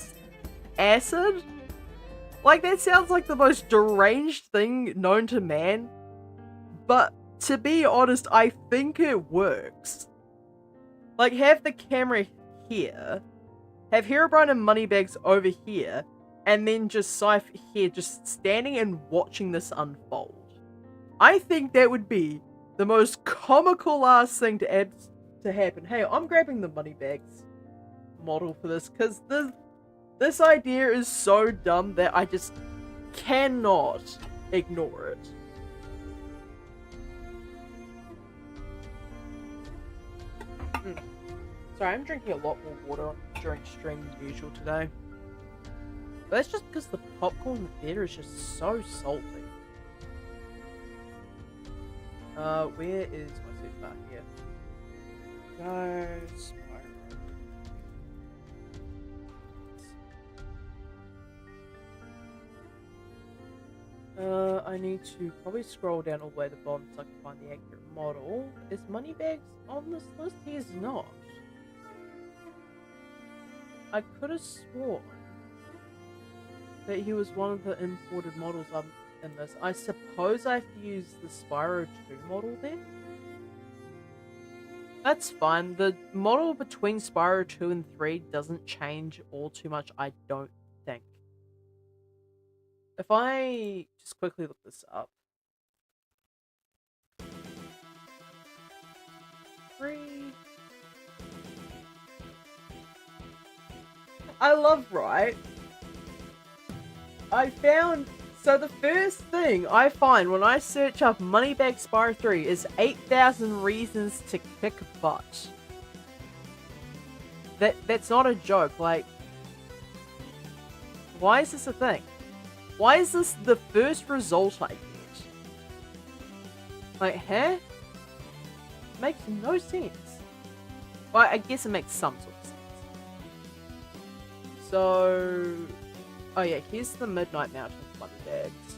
acid? Like, that sounds like the most deranged thing known to man. But to be honest, I think it works. Like, have the camera here, have Herobrine and Moneybags over here, and then just Scythe here, just standing and watching this unfold. I think that would be the most comical ass thing to happen. Hey, I'm grabbing the Moneybags model for this, because this idea is so dumb that I just cannot ignore it. Sorry, I'm drinking a lot more water during stream than usual today. But that's just because the popcorn in the theater is just so salty. Where is my search bar here? Go Spyro. I need to probably scroll down all the way to the bottom so I can find the accurate model. Is Moneybags on this list? He is not. I could have sworn that he was one of the imported models in this. I suppose I have to use the Spyro 2 model then? That's fine. The model between Spyro 2 and 3 doesn't change all too much, I don't think. If I just quickly look this up. 3... I love, right? So the first thing I find when I search up Moneybags Spyro 3 is 8,000 reasons to kick butt. That's not a joke, like... Why is this a thing? Why is this the first result I get? Like, huh? Makes no sense. Well, I guess it makes some sort of sense. So... Oh yeah, here's the Midnight Mountain Moneybags.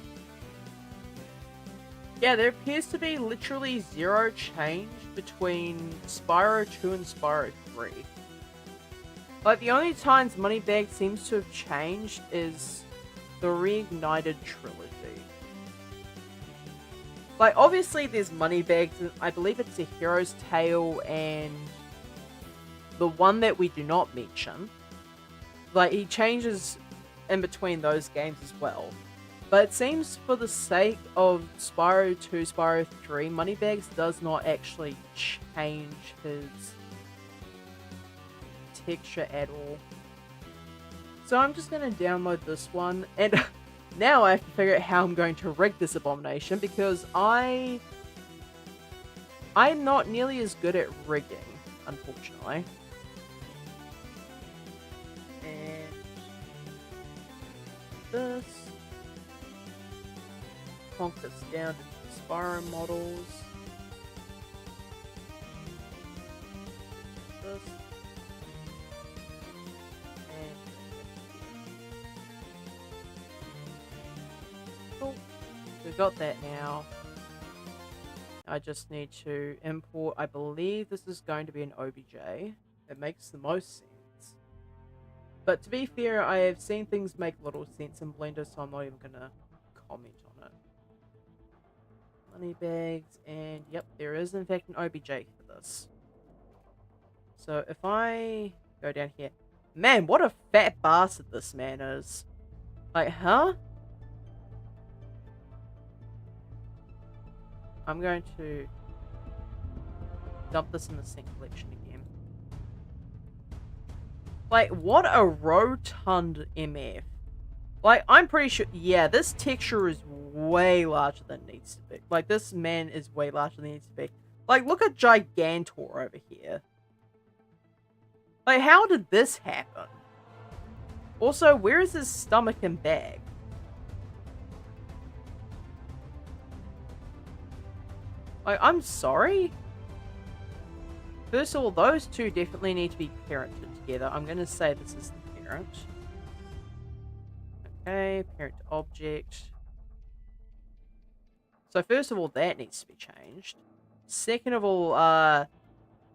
Yeah, there appears to be literally zero change between Spyro 2 and Spyro 3. Like, the only times Moneybags seems to have changed is the Reignited trilogy. Like, obviously there's Moneybags, and I believe it's a Hero's Tale and the one that we do not mention. Like, he changes in between those games as well. But it seems for the sake of Spyro 2, Spyro 3, Moneybags does not actually change his texture at all. So I'm just going to download this one, and now I have to figure out how I'm going to rig this abomination, because I'm not nearly as good at rigging, unfortunately. This. Plonk this down to the Spyro models. This. And cool. We've got that now. I just need to import, I believe this is going to be an OBJ. It makes the most sense. But to be fair, I have seen things make little sense in Blender, so I'm not even going to comment on it. Moneybags, and yep, there is in fact an OBJ for this. So if I go down here... Man, what a fat bastard this man is. Like, huh? I'm going to dump this in the sync collection again. Like, what a rotund MF. Like, I'm pretty sure... Yeah, this texture is way larger than it needs to be. Like, this man is way larger than he needs to be. Like, look at Gigantor over here. Like, how did this happen? Also, where is his stomach and bag? Like, I'm sorry? First of all, those two definitely need to be parented together. I'm going to say this is the parent. Okay, parent to object. So first of all, that needs to be changed. Second of all,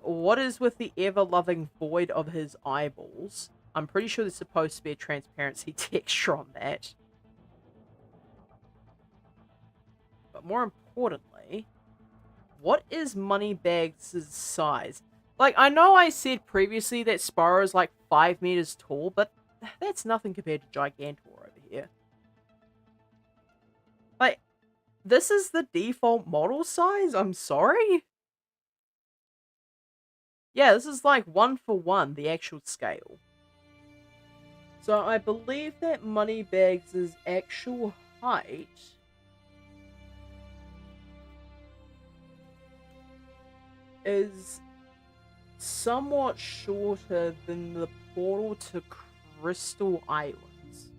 what is with the ever-loving void of his eyeballs? I'm pretty sure there's supposed to be a transparency texture on that. But more importantly, what is Moneybags' size? Like, I know I said previously that Spyro is like 5 meters tall, but that's nothing compared to Gigantor over here. Like, this is the default model size? I'm sorry? Yeah, this is like 1-for-1, the actual scale. So I believe that Moneybags' actual height is somewhat shorter than the portal to Crystal Islands.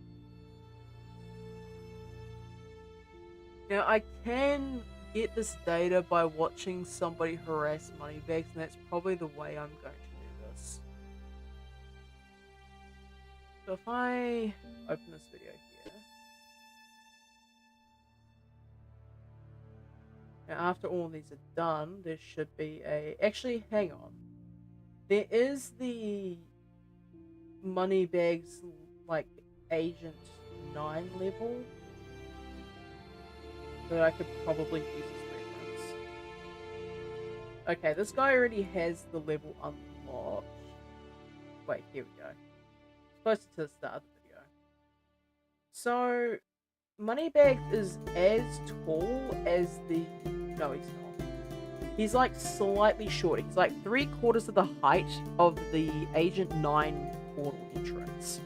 Now, I can get this data by watching somebody harass Moneybags, and that's probably the way I'm going to do this. So if I open this video here, now after all these are done, there should be a... Actually, hang on. There is the Moneybags, like, Agent 9 level that I could probably use as reference. Okay, this guy already has the level unlocked. Wait, here we go. Closer to the start of the video. So, Moneybags is as tall as the... No, he's not. He's like slightly shorter. He's like 3/4 of the height of the Agent 9 portal entrance.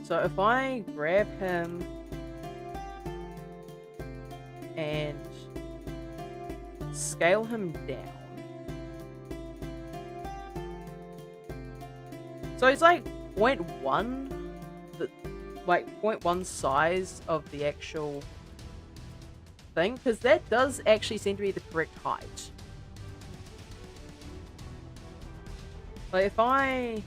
So if I grab him and scale him down. So he's like 0.1, like 0.1 size of the actual thing, because that does actually seem to be the correct height. Like if I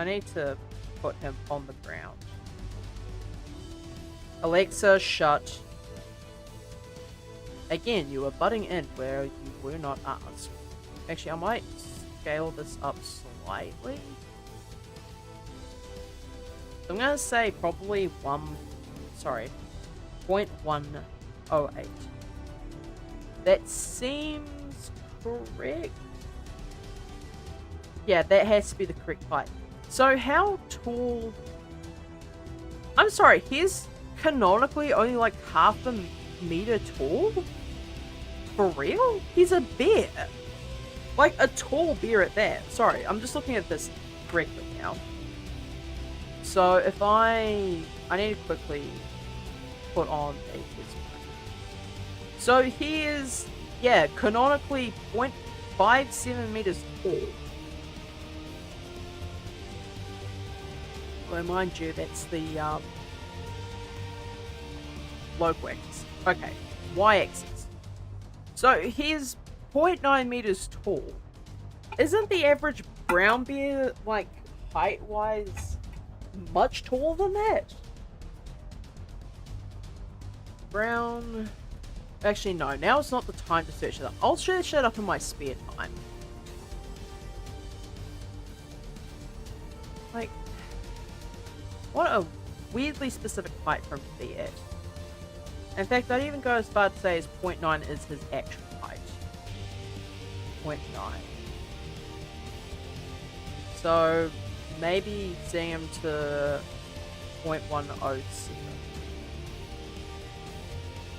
need to put him on the ground. Alexa, shut. Again, you were butting in where you were not asked. Actually, I might scale this up slightly. So I'm gonna say probably 0.108. That seems correct. Yeah, that has to be the correct height. So how tall... I'm sorry, he's canonically only like half a meter tall? For real? He's a bear. Like a tall bear at that. Sorry, I'm just looking at this correctly now. So if I need to quickly put on a display. So he is, yeah, canonically 0.57 meters tall. Well, mind you, that's the local axis. Okay, y-axis. So he's 0.9 meters tall. Isn't the average brown bear, like, height-wise, much taller than that? Brown... Actually, no. Now is not the time to search it up. I'll search it up in my spare time. Like... What a weirdly specific height for him to be at. In fact, I'd even go as far to say as 0.9 is his actual height. 0.9. So, maybe seeing him to 0.107.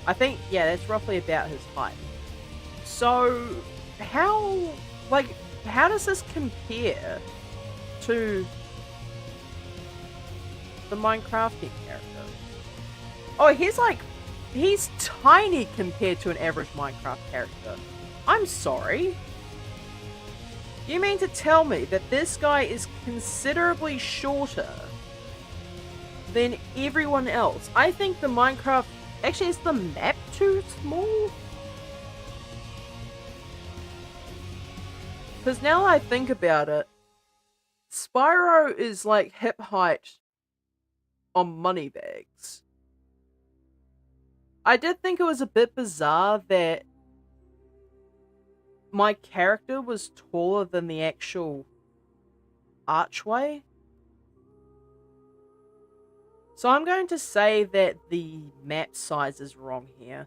I think, yeah, that's roughly about his height. So, how does this compare to the Minecrafting character? Oh, he's tiny compared to an average Minecraft character. I'm sorry. You mean to tell me that this guy is considerably shorter than everyone else? I think the Minecraft... Actually, is the map too small? Because now that I think about it, Spyro is like hip height on Moneybags. I did think it was a bit bizarre that my character was taller than the actual archway. So I'm going to say that the map size is wrong here.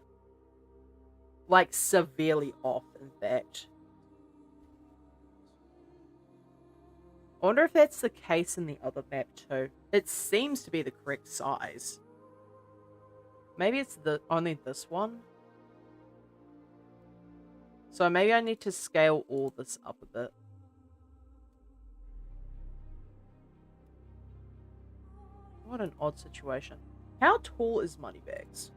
Like, severely off, in fact. I wonder if that's the case in the other map too. It seems to be the correct size. Maybe it's only this one. So maybe I need to scale all this up a bit. What an odd situation. How tall is Moneybags?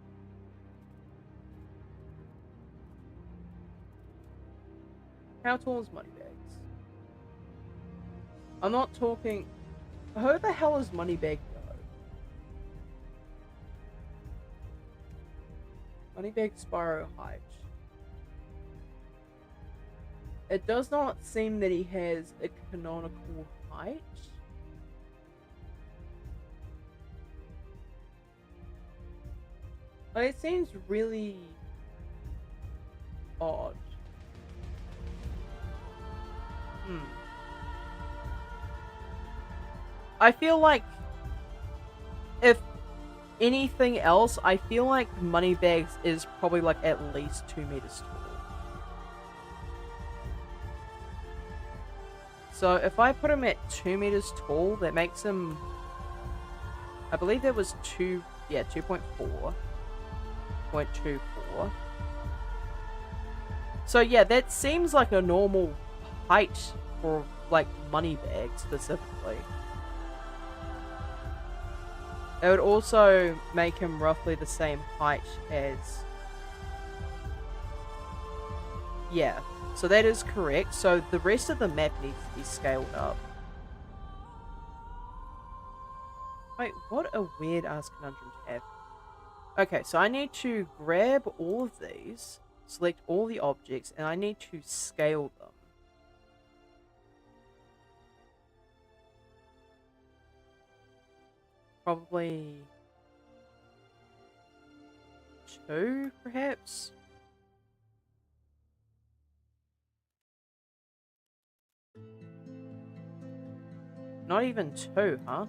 How tall is Moneybags? I'm not talking... Who the hell is Moneybag though? Moneybag Spyro height. It does not seem that he has a canonical height. Like, it seems really odd. I feel like if anything else, I feel like Moneybags is probably like at least 2 meters tall. So if I put him at 2 meters tall, that makes him, I believe that was 2.4.24. So yeah, that seems like a normal height for like Moneybags specifically. It would also make him roughly the same height as... Yeah, so that is correct. So the rest of the map needs to be scaled up. Wait, what a weird ass conundrum to have. Okay, so I need to grab all of these, select all the objects, and I need to scale them. Probably 2, perhaps? Not even 2, huh?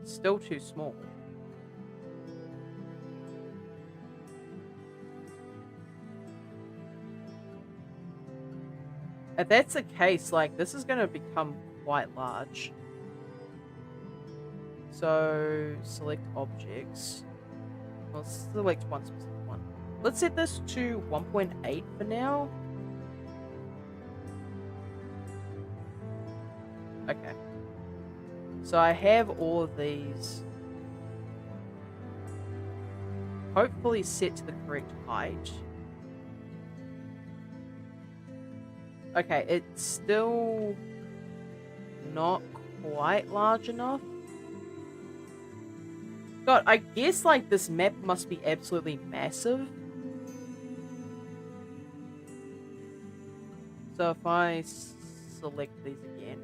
Still too small. If that's the case, like, this is gonna become quite large. So, select objects. Well, select one specific one. Let's set this to 1.8 for now. Okay. So I have all of these hopefully set to the correct height. Okay, it's still not quite large enough. God, I guess, like, this map must be absolutely massive. So if I select these again.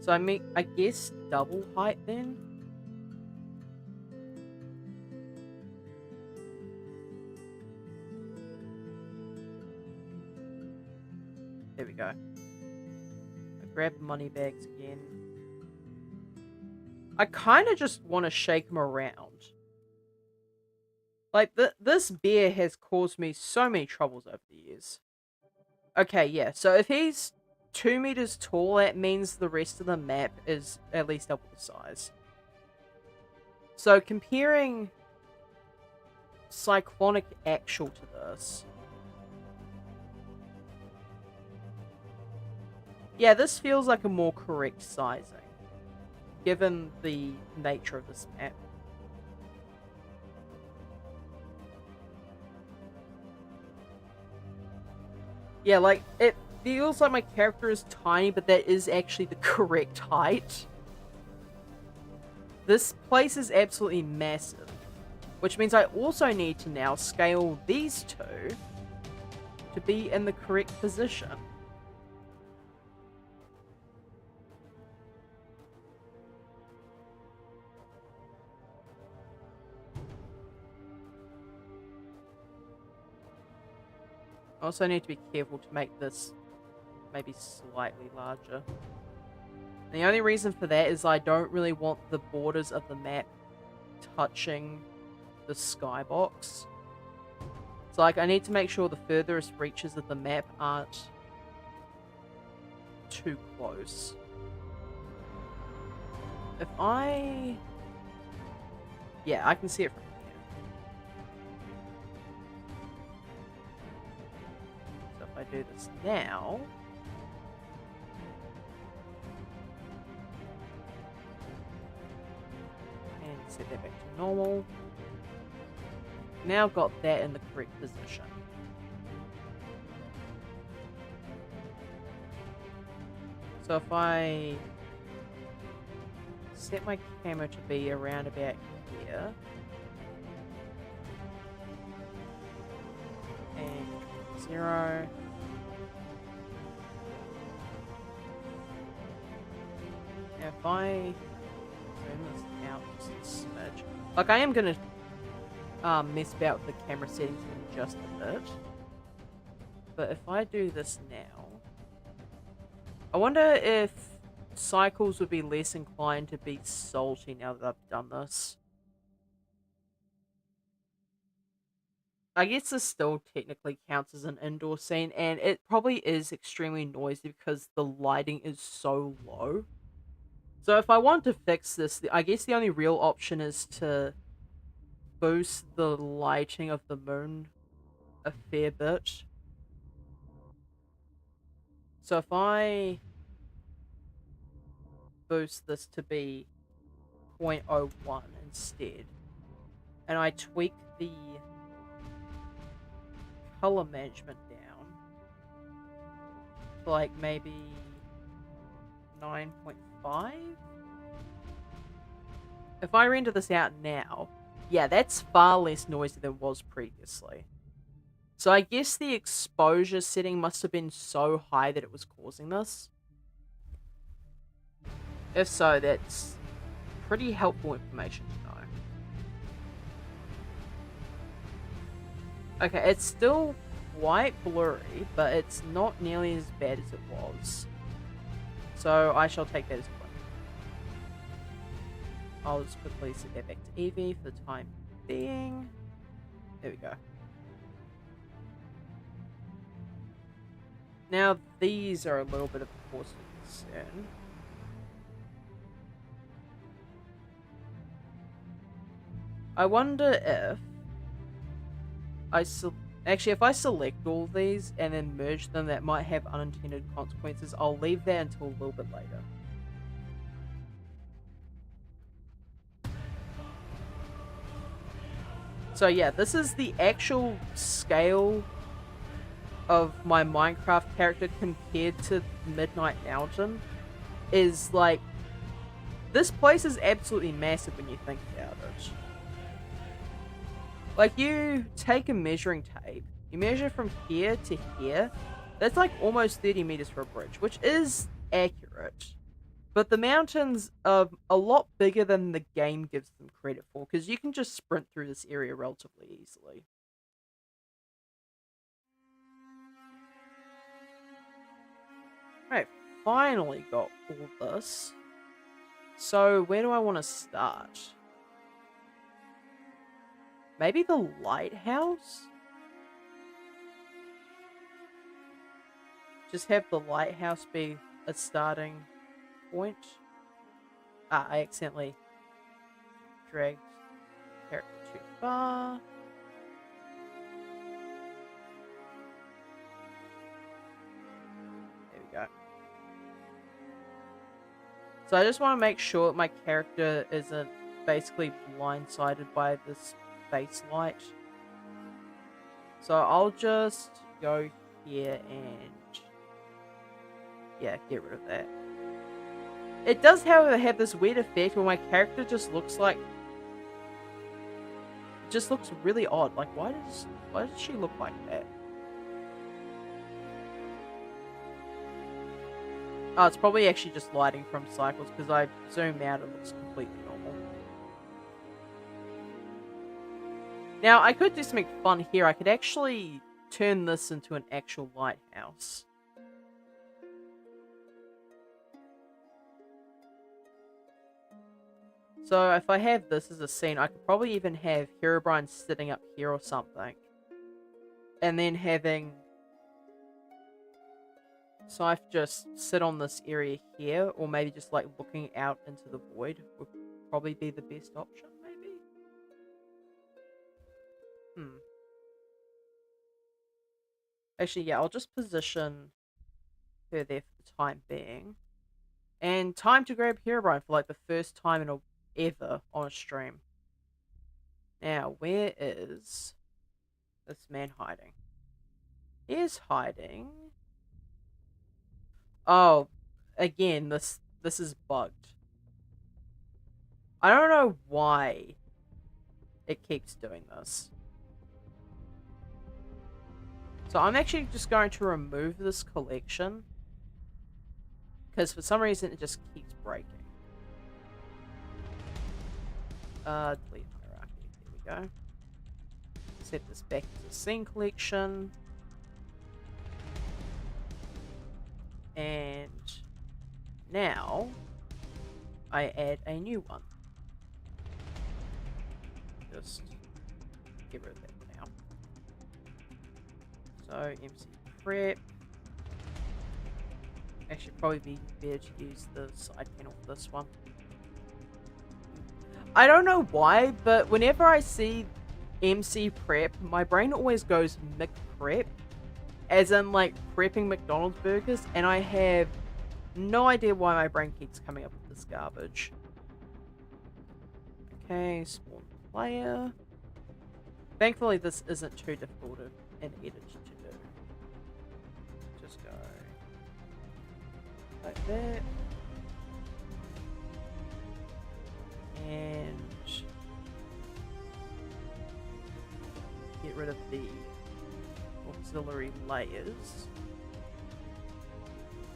So I guess double height then? There we go. I grab Moneybags again. I kind of just want to shake him around. Like, this bear has caused me so many troubles over the years. Okay, yeah, so if he's 2 meters tall, that means the rest of the map is at least double the size. So comparing Cyclonic Actual to this... Yeah, this feels like a more correct sizing, given the nature of this map. Yeah, like, it feels like my character is tiny, but that is actually the correct height. This place is absolutely massive, which means I also need to now scale these two to be in the correct position. I also need to be careful to make this maybe slightly larger. The only reason for that is I don't really want the borders of the map touching the skybox. So, like, I need to make sure the furthest reaches of the map aren't too close. If I... Yeah, I can see it from here. So if I do this now... And set that back to normal. Now got that in the correct position. So if I set my camera to be around about here, and 0, now if I zoom this out just a smidge, like I am gonna mess about with the camera settings in just a bit, but if I do this now, I wonder if Cycles would be less inclined to be salty now that I've done this. I guess this still technically counts as an indoor scene, and it probably is extremely noisy because the lighting is so low. So if I want to fix this, I guess the only real option is to boost the lighting of the moon a fair bit. So if I boost this to be 0.01 instead, and I tweak the color management down to like maybe 9.5. If I render this out now, yeah, that's far less noisy than it was previously. So I guess the exposure setting must have been so high that it was causing this. If so, that's pretty helpful information to know. Okay, it's still quite blurry, but it's not nearly as bad as it was. So I shall take that as a win. I'll just quickly set that back to Eevee for the time being. There we go. Now these are a little bit of a cause for concern. I wonder if actually, if I select all these and then merge them, that might have unintended consequences. I'll leave that until a little bit later. So yeah, this is the actual scale of my Minecraft character compared to Midnight Mountain. Is like, this place is absolutely massive when you think about it. Like, you take a measuring tape, you measure from here to here, that's like almost 30 meters for a bridge, which is accurate. But the mountains are a lot bigger than the game gives them credit for, because you can just sprint through this area relatively easily. Alright, finally got all this. So, where do I want to start? Maybe the lighthouse? Just have the lighthouse be a starting point. Ah, I accidentally dragged the character too far. There we go. So I just want to make sure my character isn't basically blindsided by this face light. So I'll just go here and yeah, get rid of that. It does, however, have this weird effect where my character just looks like, just looks really odd. Like, why does she look like that? Oh, it's probably actually just lighting from Cycles, because I zoom out, it looks completely normal. Now, I could do something fun here. I could actually turn this into an actual lighthouse. So if I have this as a scene, I could probably even have Herobrine sitting up here or something. and then having Scythe just sit on this area here, or maybe just like looking out into the void would probably be the best option, maybe? Actually, yeah, I'll just position her there for the time being. And time to grab Herobrine for like the first time ever on a stream. Now, where is this man hiding? He is hiding. Oh, again, this is bugged. I don't know why it keeps doing this. So I'm actually just going to remove this collection, because for some reason it just keeps breaking. Delete hierarchy. There we go. Set this back to scene collection. And now I add a new one. Just get rid of that for now. So MC prep. Actually, probably be better to use the side panel for this one. I don't know why, but whenever I see MC prep, my brain always goes Mc prep, as in like prepping McDonald's burgers, and I have no idea why my brain keeps coming up with this garbage. Okay, spawn player. Thankfully, this isn't too difficult and edit to do. Just go like that. And get rid of the auxiliary layers.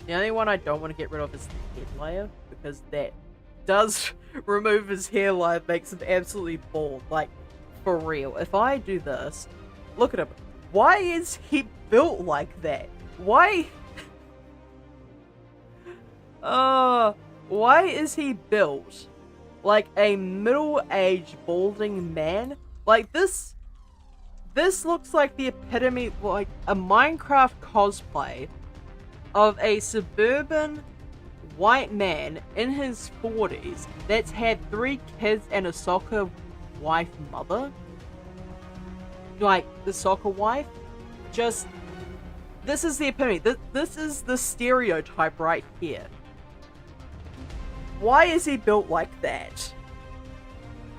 The only one I don't want to get rid of is the head layer, because that does remove his hairline, makes him absolutely bald. Like, for real. If I do this, look at him. Why is he built like that? Why? Why is he built like a middle-aged balding man? Like, this looks like the epitome, like a Minecraft cosplay of a suburban white man in his 40s that's had 3 kids and a soccer wife mother. Like, the soccer wife. Just, this is the epitome. This is the stereotype right here. Why is he built like that?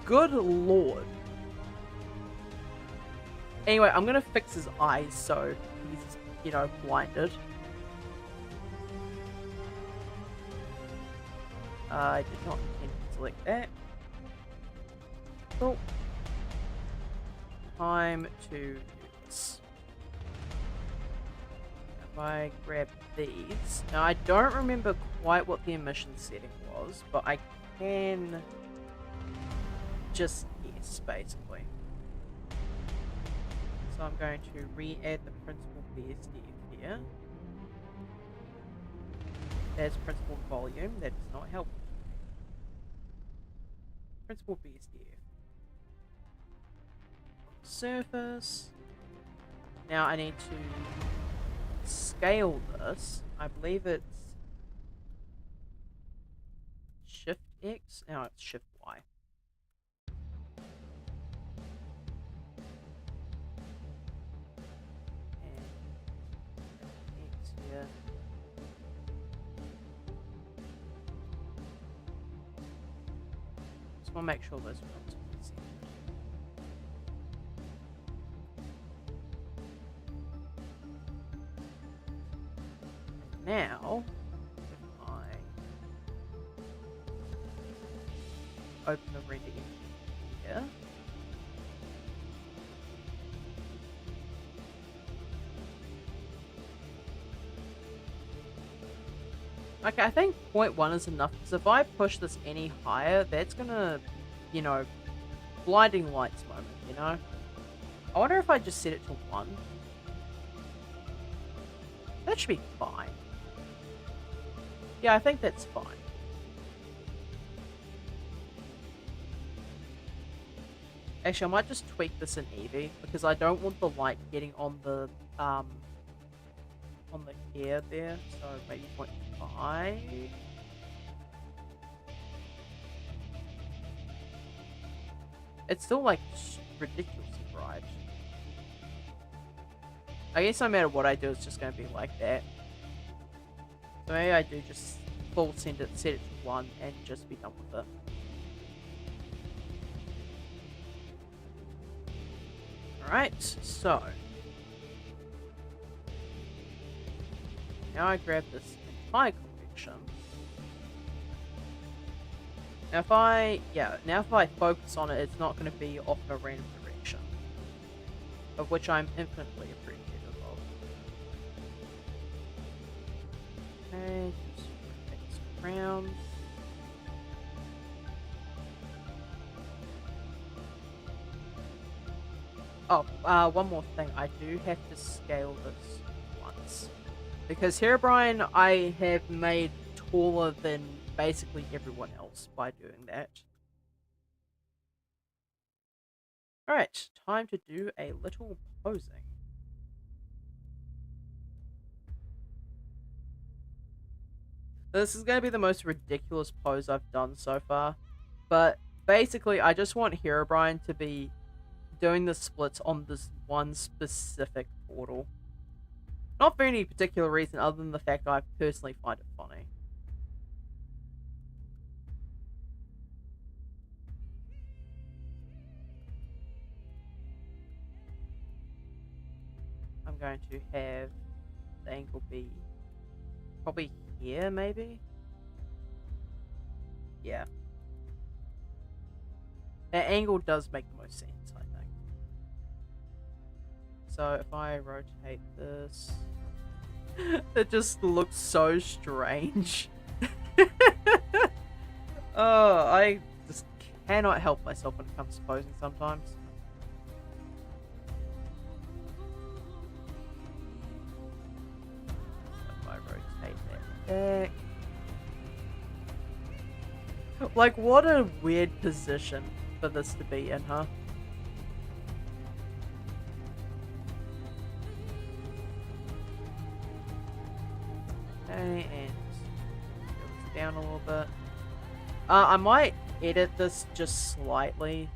Good lord. Anyway, I'm gonna fix his eyes so he's, you know, blinded. I did not intend to select that. Cool. Time to do this. If I grab these. Now, I don't remember quite what the emission setting was, but I can just guess, basically. So I'm going to re-add the principal BSDF here. There's principal volume. That does not help. Principal BSDF. Surface. Now I need to scale this. I believe it's Shift X. No, it's Shift Y. And X here. Just want to make sure those ones are easy. Now, if I open the render engine here, okay, I think 0.1 is enough, because if I push this any higher, that's gonna, you know, blinding lights moment, you know? I wonder if I just set it to 1. That should be fine. Yeah, I think that's fine. Actually, I might just tweak this in Eevee because I don't want the light getting on the hair there. So maybe 0.5. It's still like ridiculously bright. I guess no matter what I do, it's just going to be like that. So maybe I do just full set it to 1 and just be done with it. Alright, so now I grab this entire collection. Now if I focus on it, it's not going to be off in a random direction, of which I'm infinitely appreciative of. Okay, just rotate this around. Oh, one more thing. I do have to scale this once. Because Herobrine I have made taller than basically everyone else by doing that. Alright, time to do a little posing. This is going to be the most ridiculous pose I've done so far. But basically, I just want Herobrine to be doing the splits on this one specific portal. Not for any particular reason other than the fact I personally find it funny. I'm going to have the angle be probably here, maybe? Yeah. That angle does make the most sense, I think. So if I rotate this, it just looks so strange. Oh, I just cannot help myself when it comes to posing sometimes. So if I rotate that back. Like, what a weird position for this to be in, huh? Okay, and scale this down a little bit. I might edit this just slightly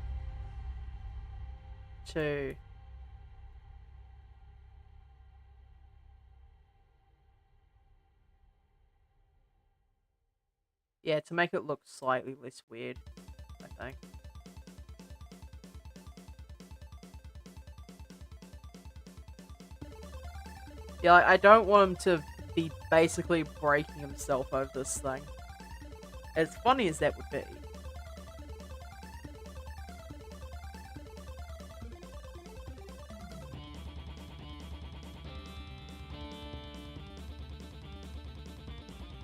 to... Yeah, to make it look slightly less weird, I think. Yeah, I don't want him to be basically breaking himself over this thing. As funny as that would be.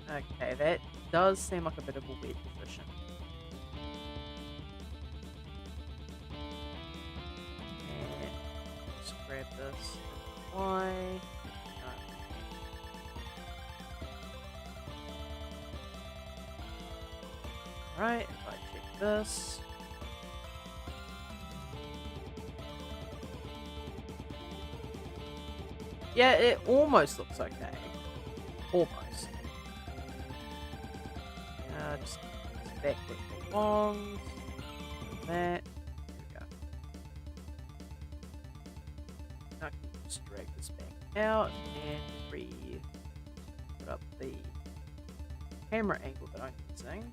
Okay, that does seem like a bit of a weird position. And just grab this. Why? Alright, if I check this. Yeah, it almost looks okay. Almost. Just back where it belongs. That. There we go. Now I can just drag this back out and put up the camera angle that I'm using.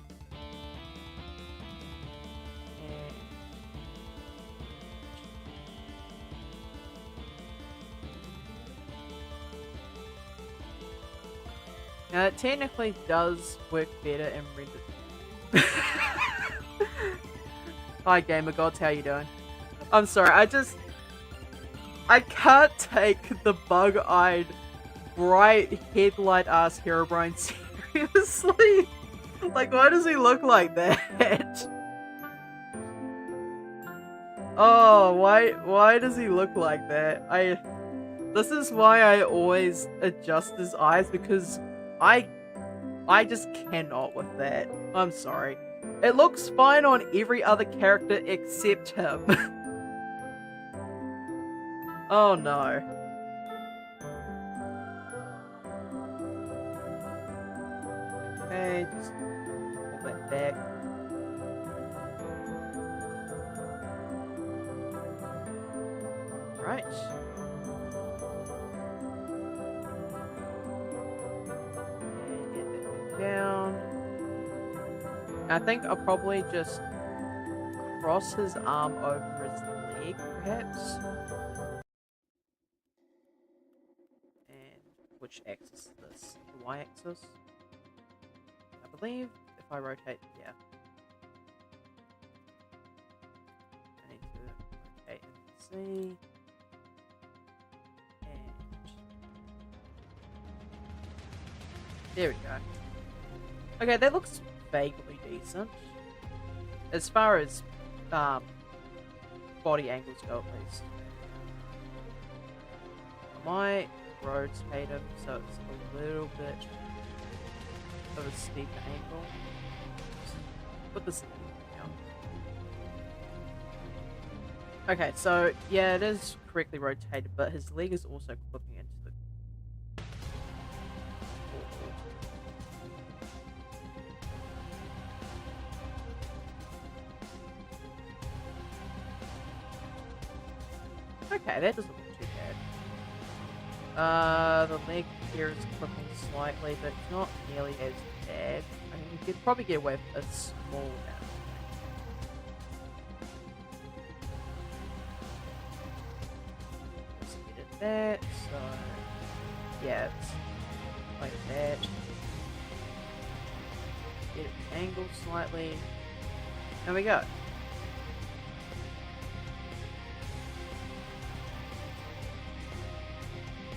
Now, it technically does work better in rendered. Hi, Gamer Gods, how you doing? I'm sorry, I can't take the bug-eyed, bright, headlight-ass Herobrine seriously. Like, why does he look like that? Oh, why does he look like that? This is why I always adjust his eyes, because I just cannot with that. I'm sorry. It looks fine on every other character except him. Oh no. Okay, just pull that back. Right. And get that back down. I think I'll probably just cross his arm over his leg, perhaps. And which axis is this? The y-axis? I believe if I rotate, yeah. I need to rotate and see. And there we go. Okay, that looks vaguely decent. As far as body angles go, at least. I might rotate him so it's a little bit of a steeper angle. Just put this down. Okay, so yeah, it is correctly rotated, but his leg is also clipping into the okay, that doesn't look too bad. The leg here is clipping slightly, but it's not nearly as bad. I mean, you could probably get away with a small amount. Just edit that, so yeah, it's like that. Get it angled slightly. There we go.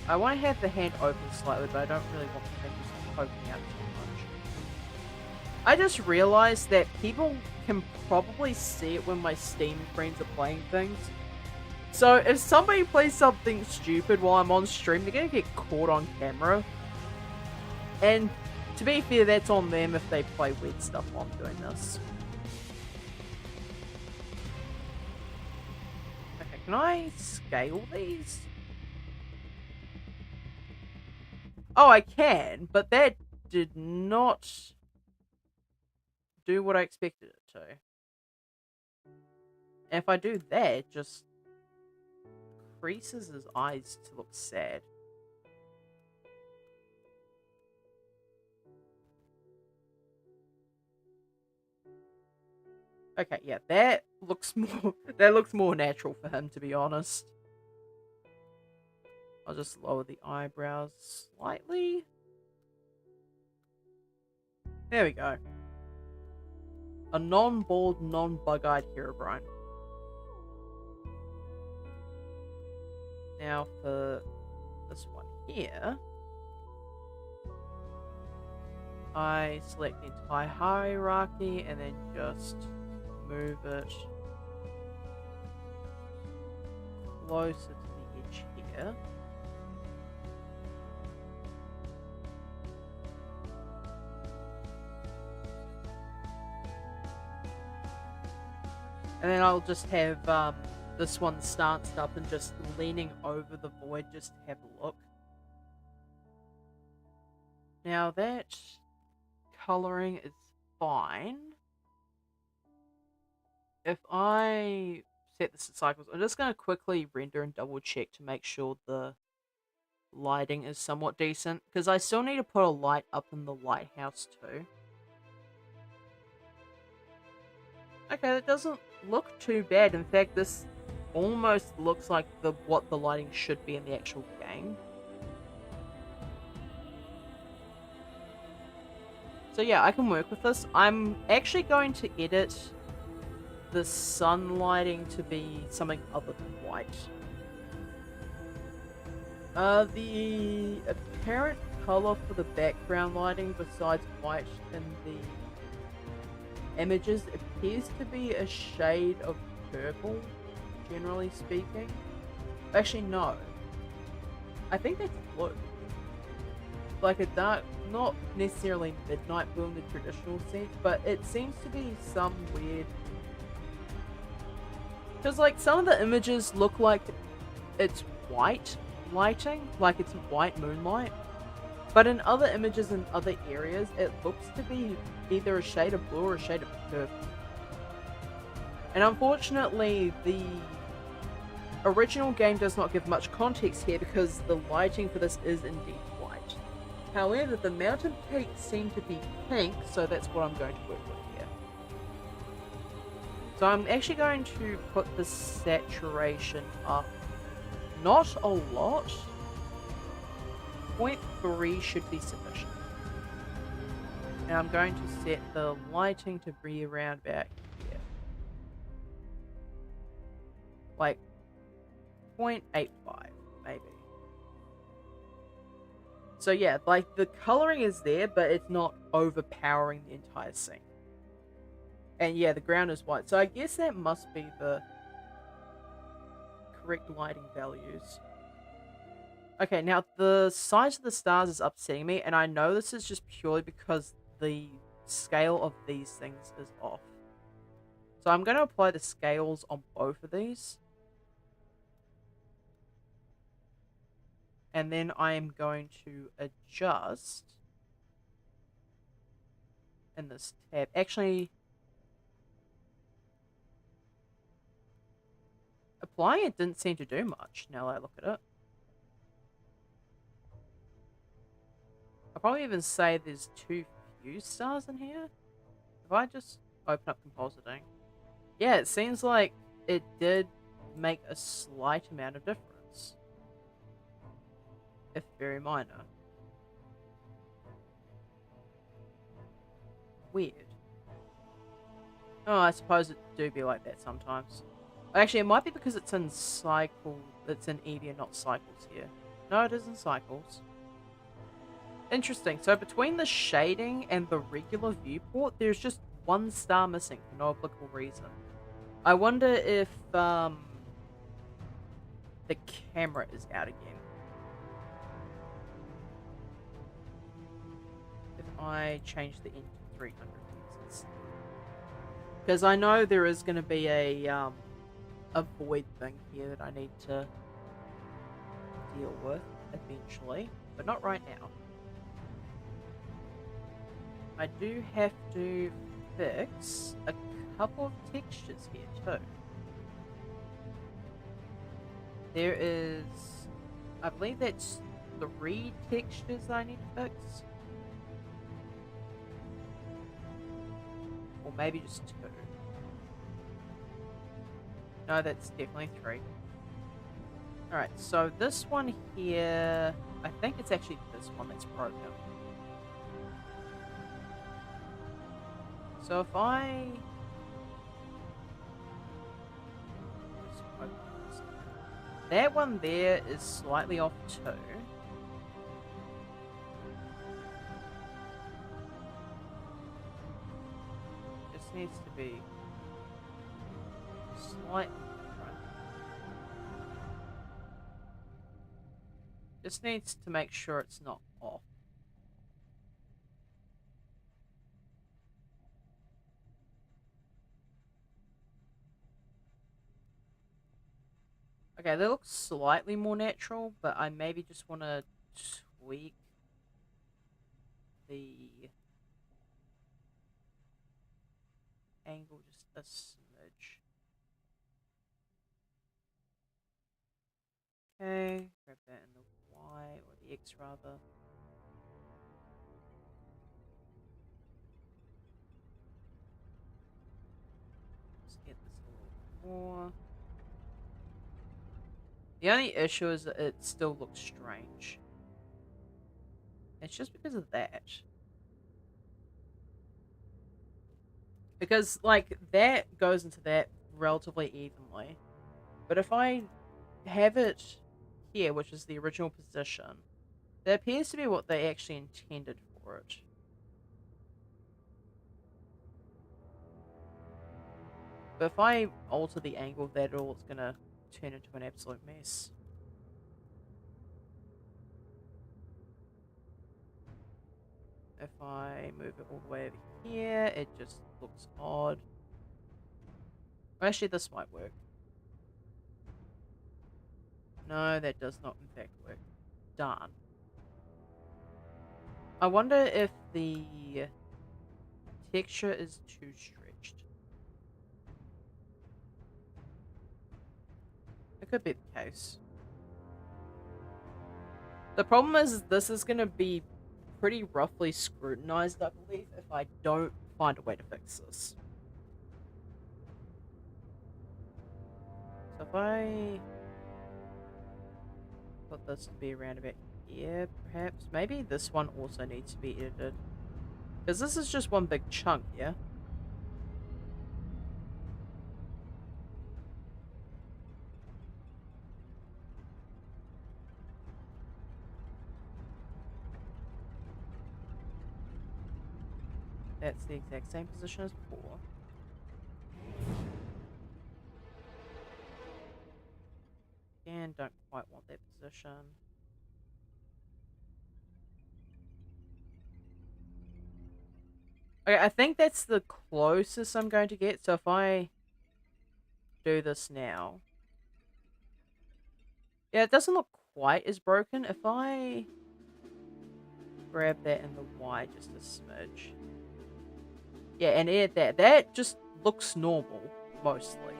I want to have the hand open slightly, but I don't really want the fingers poking out too much. I just realized that people can probably see it when my Steam friends are playing things. So if somebody plays something stupid while I'm on stream, they're going to get caught on camera. And to be fair, that's on them if they play weird stuff while I'm doing this. Okay, can I scale these? Oh, I can, but that did not do what I expected it to. And if I do that, it just creases his eyes to look sad. Okay, yeah, that looks more natural for him, to be honest. I'll just lower the eyebrows slightly. There we go. A non-bald, non-bug-eyed Herobrine. Now for this one here, I select the entire hierarchy and then just move it closer to the edge here. And then I'll just have this one stanced up and just leaning over the void just to have a look. Now that colouring is fine. If I set this to cycles, I'm just going to quickly render and double check to make sure the lighting is somewhat decent. Because I still need to put a light up in the lighthouse too. Okay, that doesn't look too bad. In fact, this almost looks like what the lighting should be in the actual game. So yeah, I can work with this. I'm actually going to edit the sun lighting to be something other than white. The apparent color for the background lighting besides white in the images appears to be a shade of purple, generally speaking. Actually, no. I think that's blue. Like a dark, not necessarily midnight blue in the traditional sense, but it seems to be some weird... Because, like, some of the images look like it's white lighting, like it's white moonlight. But in other images in other areas, it looks to be either a shade of blue or a shade of purple. And unfortunately, the original game does not give much context here because the lighting for this is indeed white. However, the mountain peaks seem to be pink, so that's what I'm going to work with here. So I'm actually going to put the saturation up, not a lot. 0.3 should be sufficient. And I'm going to set the lighting to be around about here. Like 0.85, maybe. So yeah, like the coloring is there, but it's not overpowering the entire scene. And yeah, the ground is white. So I guess that must be the correct lighting values. Okay, now the size of the stars is upsetting me, and I know this is just purely because the scale of these things is off. So I'm going to apply the scales on both of these. And then I am going to adjust in this tab. Actually, applying it didn't seem to do much now that I look at it. I'll probably even say there's too few stars in here. If I just open up compositing. Yeah, it seems like it did make a slight amount of difference. If very minor. Weird. Oh, I suppose it do be like that sometimes. Actually, it might be because it's in cycle. It's in Eevee and not cycles here. No, it is in cycles. Interesting. So between the shading and the regular viewport, there's just one star missing for no applicable reason. I wonder if the camera is out again. If I change the end to 300 pieces. Because I know there is going to be a void thing here that I need to deal with eventually, but not right now. I do have to fix a couple of textures here too. There is, I believe that's 3 textures I need to fix. Or maybe just 2. No, that's definitely 3. Alright, so this one here, I think it's actually this one that's broken. So if I... that one there is slightly off too. Just needs to be slightly different. Just needs to make sure it's not off. Okay, that looks slightly more natural, but I maybe just want to tweak the angle just a smidge. Okay, grab that in the Y, or the X rather. Just get this a little bit more. The only issue is that it still looks strange. It's just because of that. Because, like, that goes into that relatively evenly. But if I have it here, which is the original position, that appears to be what they actually intended for it. But if I alter the angle of that at all, it's going to turn into an absolute mess. If I move it all the way over here, it just looks odd. Actually, this might work. No, that does not in fact work. Darn. I wonder if the texture is too stretched. It could be the case. The problem is this is going to be pretty roughly scrutinized, I believe, if I don't find a way to fix this. So if I put this to be around about here, perhaps. Maybe this one also needs to be edited. Because this is just one big chunk, yeah? That's the exact same position as before. Again, don't quite want that position. Okay, I think that's the closest I'm going to get. So if I do this now. Yeah, it doesn't look quite as broken. If I grab that in the Y just a smidge. Yeah, and add that. That just looks normal, mostly.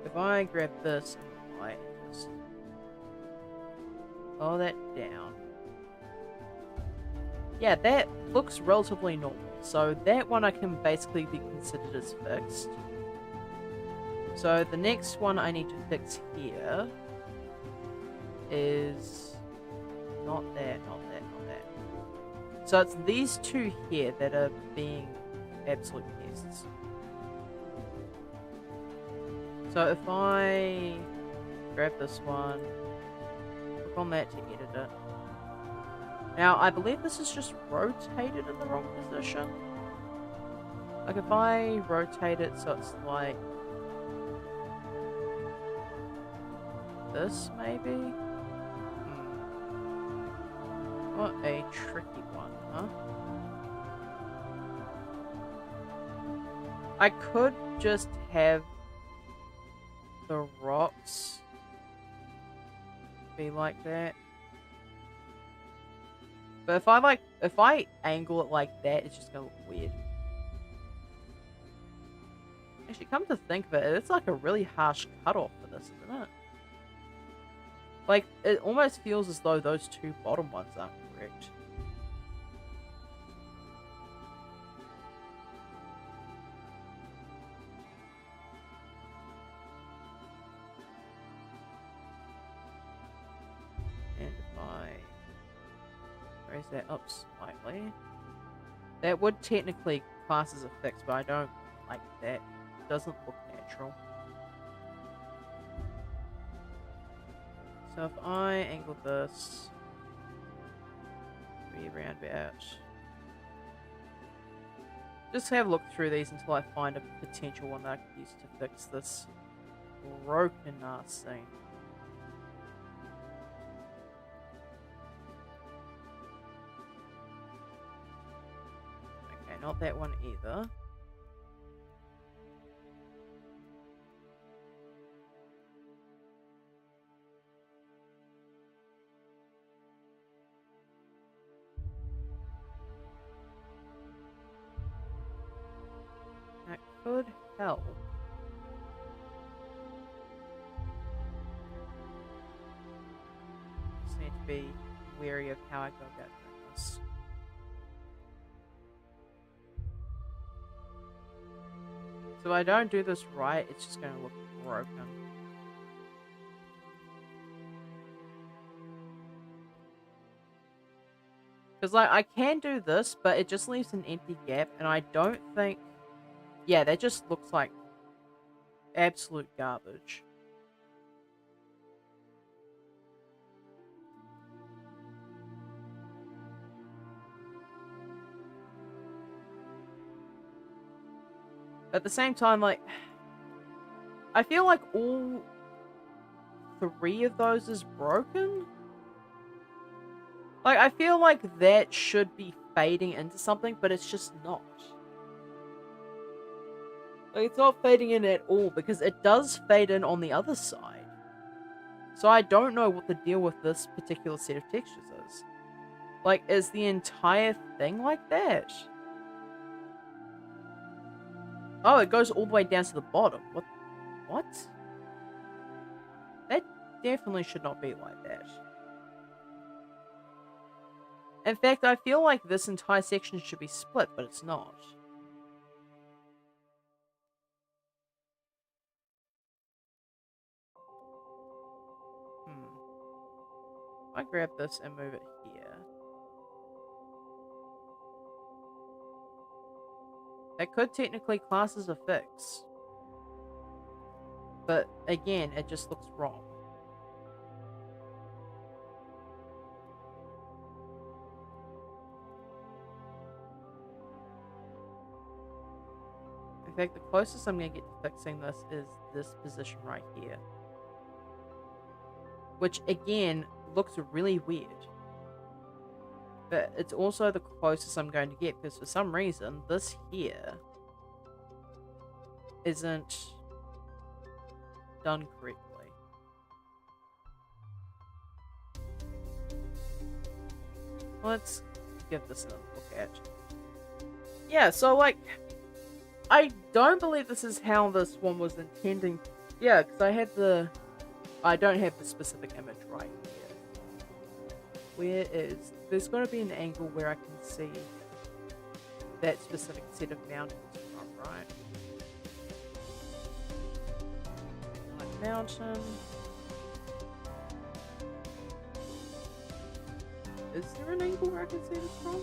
If I grab this in the Y and just lower that down. Yeah, that looks relatively normal. So that one I can basically be considered as fixed. So the next one I need to fix here is not that, not that, not that. So it's these two here that are being absolute pests. So if I grab this one, click on that to edit it. Now, I believe this is just rotated in the wrong position. Like, if I rotate it so it's like this, maybe? What a tricky one, huh? I could just have the rocks be like that. But if I angle it like that, it's just gonna look weird. Actually, come to think of it, it's like a really harsh cutoff for this, isn't it? Like, it almost feels as though those two bottom ones aren't correct. And if I raise that up slightly, that would technically class as a fix, but I don't like that. It doesn't look natural. So if I angle this roundabout, just have a look through these until I find a potential one that I could use to fix this broken ass thing. Okay, not that one either. That could help. Just need to be wary of how I go about doing this. So if I don't do this right, it's just going to look broken. Because, like, I can do this, but it just leaves an empty gap, and I don't think... Yeah, that just looks like absolute garbage. At the same time, like... I feel like all three of those is broken. Like, I feel like that should be fading into something, but it's just not. Like, it's not fading in at all, because it does fade in on the other side. So I don't know what the deal with this particular set of textures is. Like, is the entire thing like that? Oh, it goes all the way down to the bottom. What? That definitely should not be like that. In fact, I feel like this entire section should be split, but it's not. I grab this and move it here. That could technically class as a fix. But again, it just looks wrong. In fact, the closest I'm going to get to fixing this is this position right here. Which, again, looks really weird. But it's also the closest I'm going to get, because for some reason, this here isn't done correctly. Let's give this another look at. Yeah, so, like, I don't believe this is how this one was intending. Yeah, because I don't have the specific image right here. Where is... There's got to be an angle where I can see that specific set of mountains from, right? Like mountain. Is there an angle where I can see this from?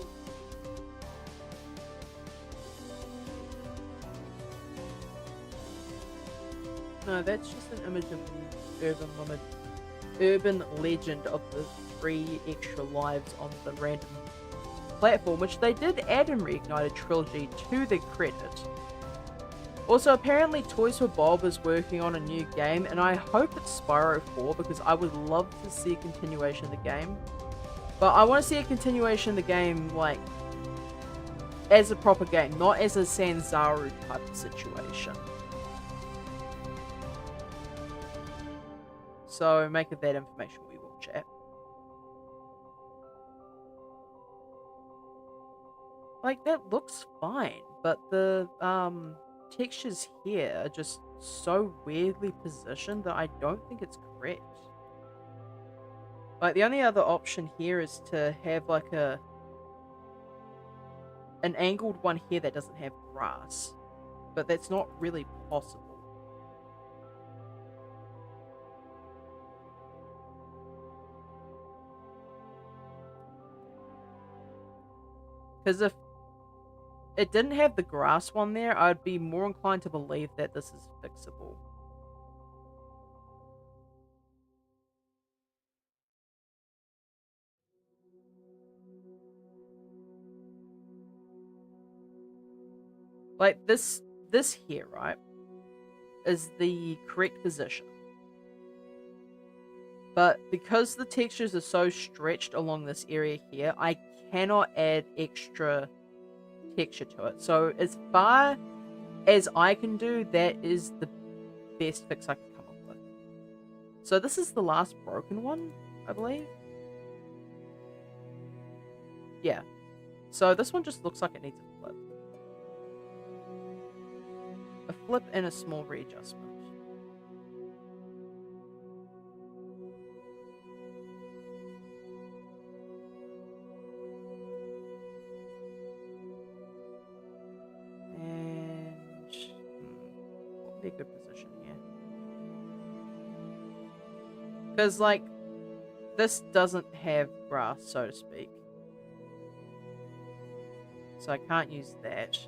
No, that's just an image of the urban legend of the 3 extra lives on the random platform, which they did add in Reignited Trilogy to their credit. Also, apparently Toys for Bob is working on a new game, and I hope it's Spyro 4, because I would love to see a continuation of the game. But I want to see a continuation of the game, like, as a proper game, not as a Sanzaru type of situation. So, make of that information we will chat. Like, that looks fine, but the textures here are just so weirdly positioned that I don't think it's correct. Like, the only other option here is to have, like, an angled one here that doesn't have grass. But that's not really possible. Because if it didn't have the grass one there, I'd be more inclined to believe that this is fixable. Like, this here, right, is the correct position. But because the textures are so stretched along this area here, I cannot add extra texture to it. So as far as I can do, that is the best fix I can come up with. So this is the last broken one, I believe. Yeah. So this one just looks like it needs a flip. A flip and a small readjustment. Be a good position here. Because, like, this doesn't have grass, so to speak. So I can't use that.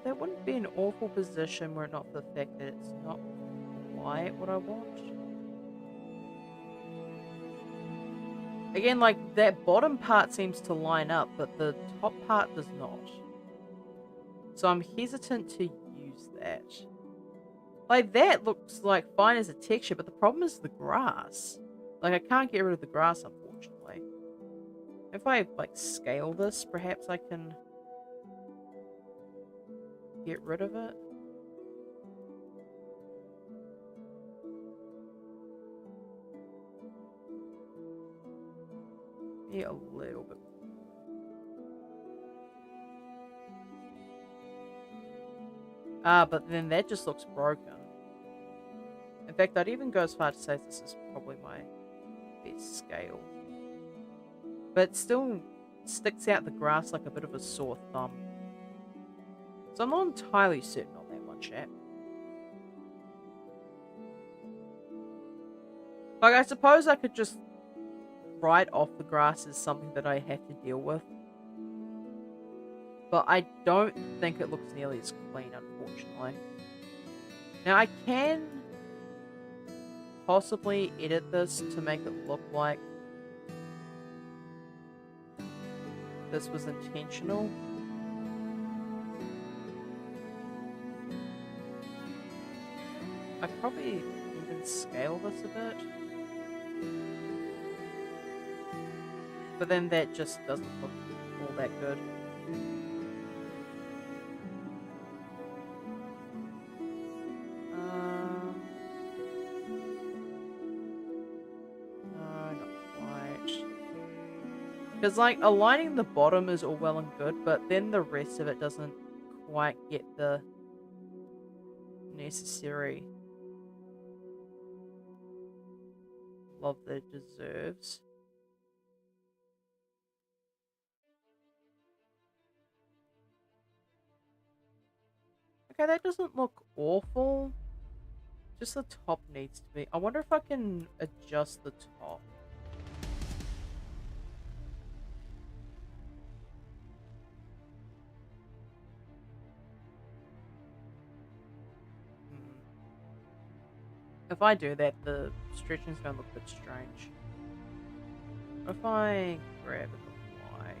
That wouldn't be an awful position were it not for the fact that it's not quite what I want. Again, like, that bottom part seems to line up, but the top part does not. So I'm hesitant to use that. Like, that looks like fine as a texture, but the problem is the grass. Like, I can't get rid of the grass, unfortunately. If I, like, scale this, perhaps I can get rid of it. see a little bit. But then that just looks broken. In fact, I'd even go as far to say this is probably my best scale. But it still sticks out the grass like a bit of a sore thumb. So I'm not entirely certain on that one, chat. Like, I suppose I could just write off the grass as something that I have to deal with. But I don't think it looks nearly as clean, unfortunately. Now, I can possibly edit this to make it look like this was intentional. I'd probably even scale this a bit. But then that just doesn't look all that good. No, not quite. Because, like, aligning the bottom is all well and good, but then the rest of it doesn't quite get the necessary love that it deserves. Okay, that doesn't look awful. Just the top needs to be... I wonder if I can adjust the top. If I do that, the stretching's going to look a bit strange. What if I grab the Y?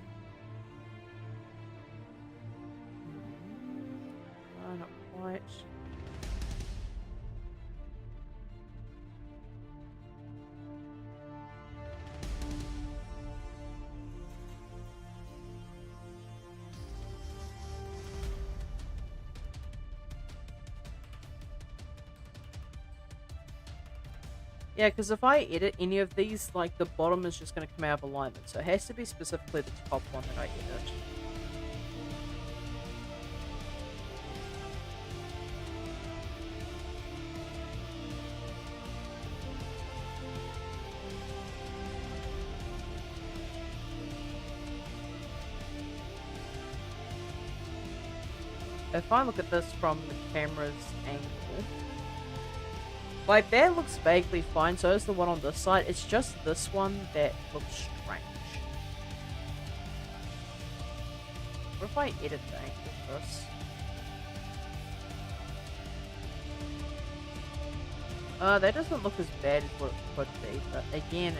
No, not quite. Yeah, because if I edit any of these, like, the bottom is just going to come out of alignment. So it has to be specifically the top one that I edit. If I look at this from the camera's angle, like, that looks vaguely fine, so is the one on this side. It's just this one that looks strange. What if I edit the angle of this? That doesn't look as bad as what it could be, but again,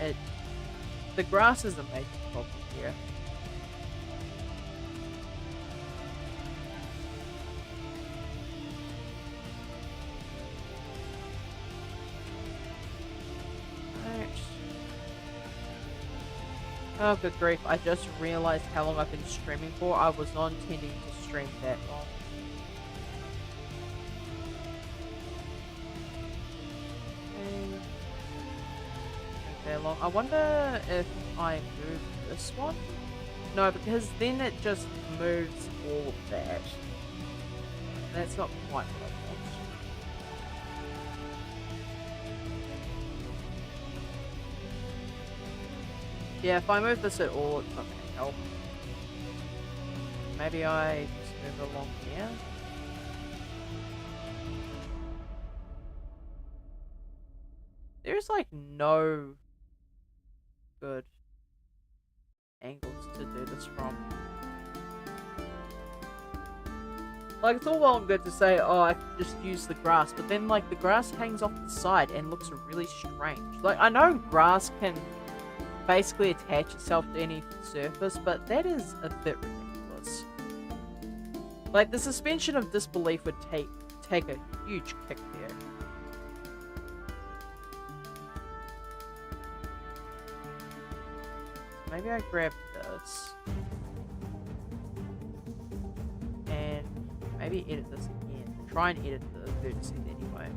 the grass is a major problem here. Oh, good grief. I just realized how long I've been streaming for. I was not intending to stream that long. Okay, long. I wonder if I move this one? No, because then it just moves all of that. That's not quite what I want. Yeah, if I move this at all, it's not going to help. Maybe I just move along here. There's like no good angles to do this from. Like, it's all well and good to say, oh, I can just use the grass, but then, like, the grass hangs off the side and looks really strange. Like, I know grass can basically attach itself to any surface, but that is a bit ridiculous. Like, the suspension of disbelief would take a huge kick there. Maybe I grab this and maybe edit this again. Try and edit the vertices anyway.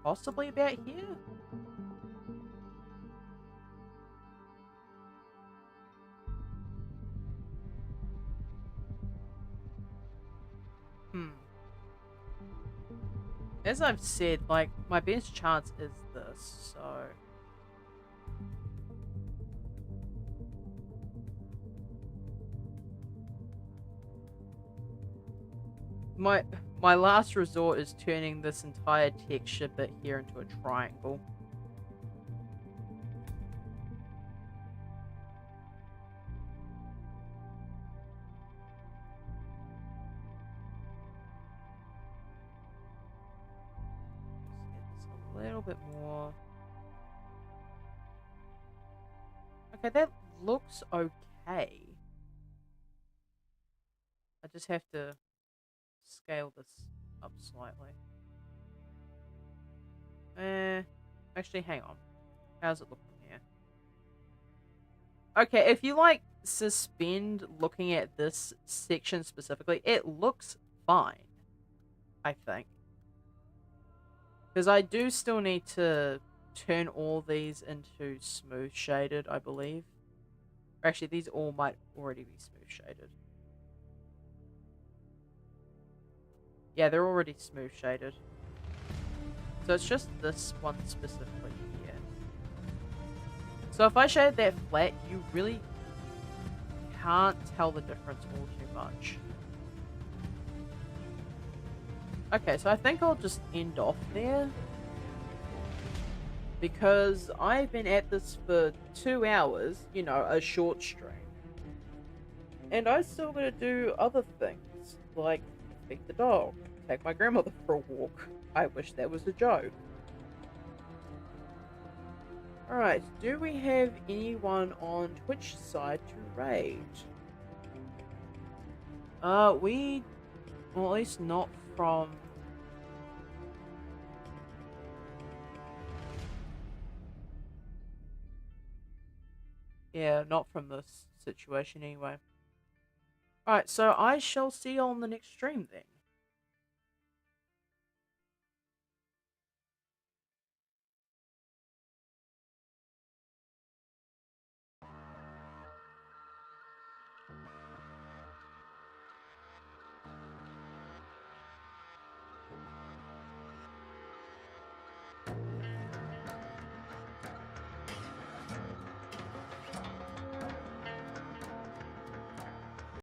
possibly about here? Hmm. As I've said, like, my best chance is this, so... My my last resort is turning this entire texture bit here into a triangle. Just a little bit more. Okay, that looks okay. I just have to scale this up slightly. Actually, hang on. How's it look from here? Okay, if you like suspend looking at this section specifically, it looks fine, I think. Because I do still need to turn all these into smooth shaded, I believe. Or actually, these all might already be smooth shaded. Yeah, they're already smooth shaded. So it's just this one specifically here. So if I shade that flat, you really can't tell the difference all too much. Okay, so I think I'll just end off there. Because I've been at this for 2 hours, you know, a short stream. And I still gotta do other things, like feed the dog, take my grandmother for a walk. I wish that was a joke. Alright, do we have anyone on Twitch side to raid? Well, at least not from... Yeah, not from this situation anyway. Alright, so I shall see you on the next stream then.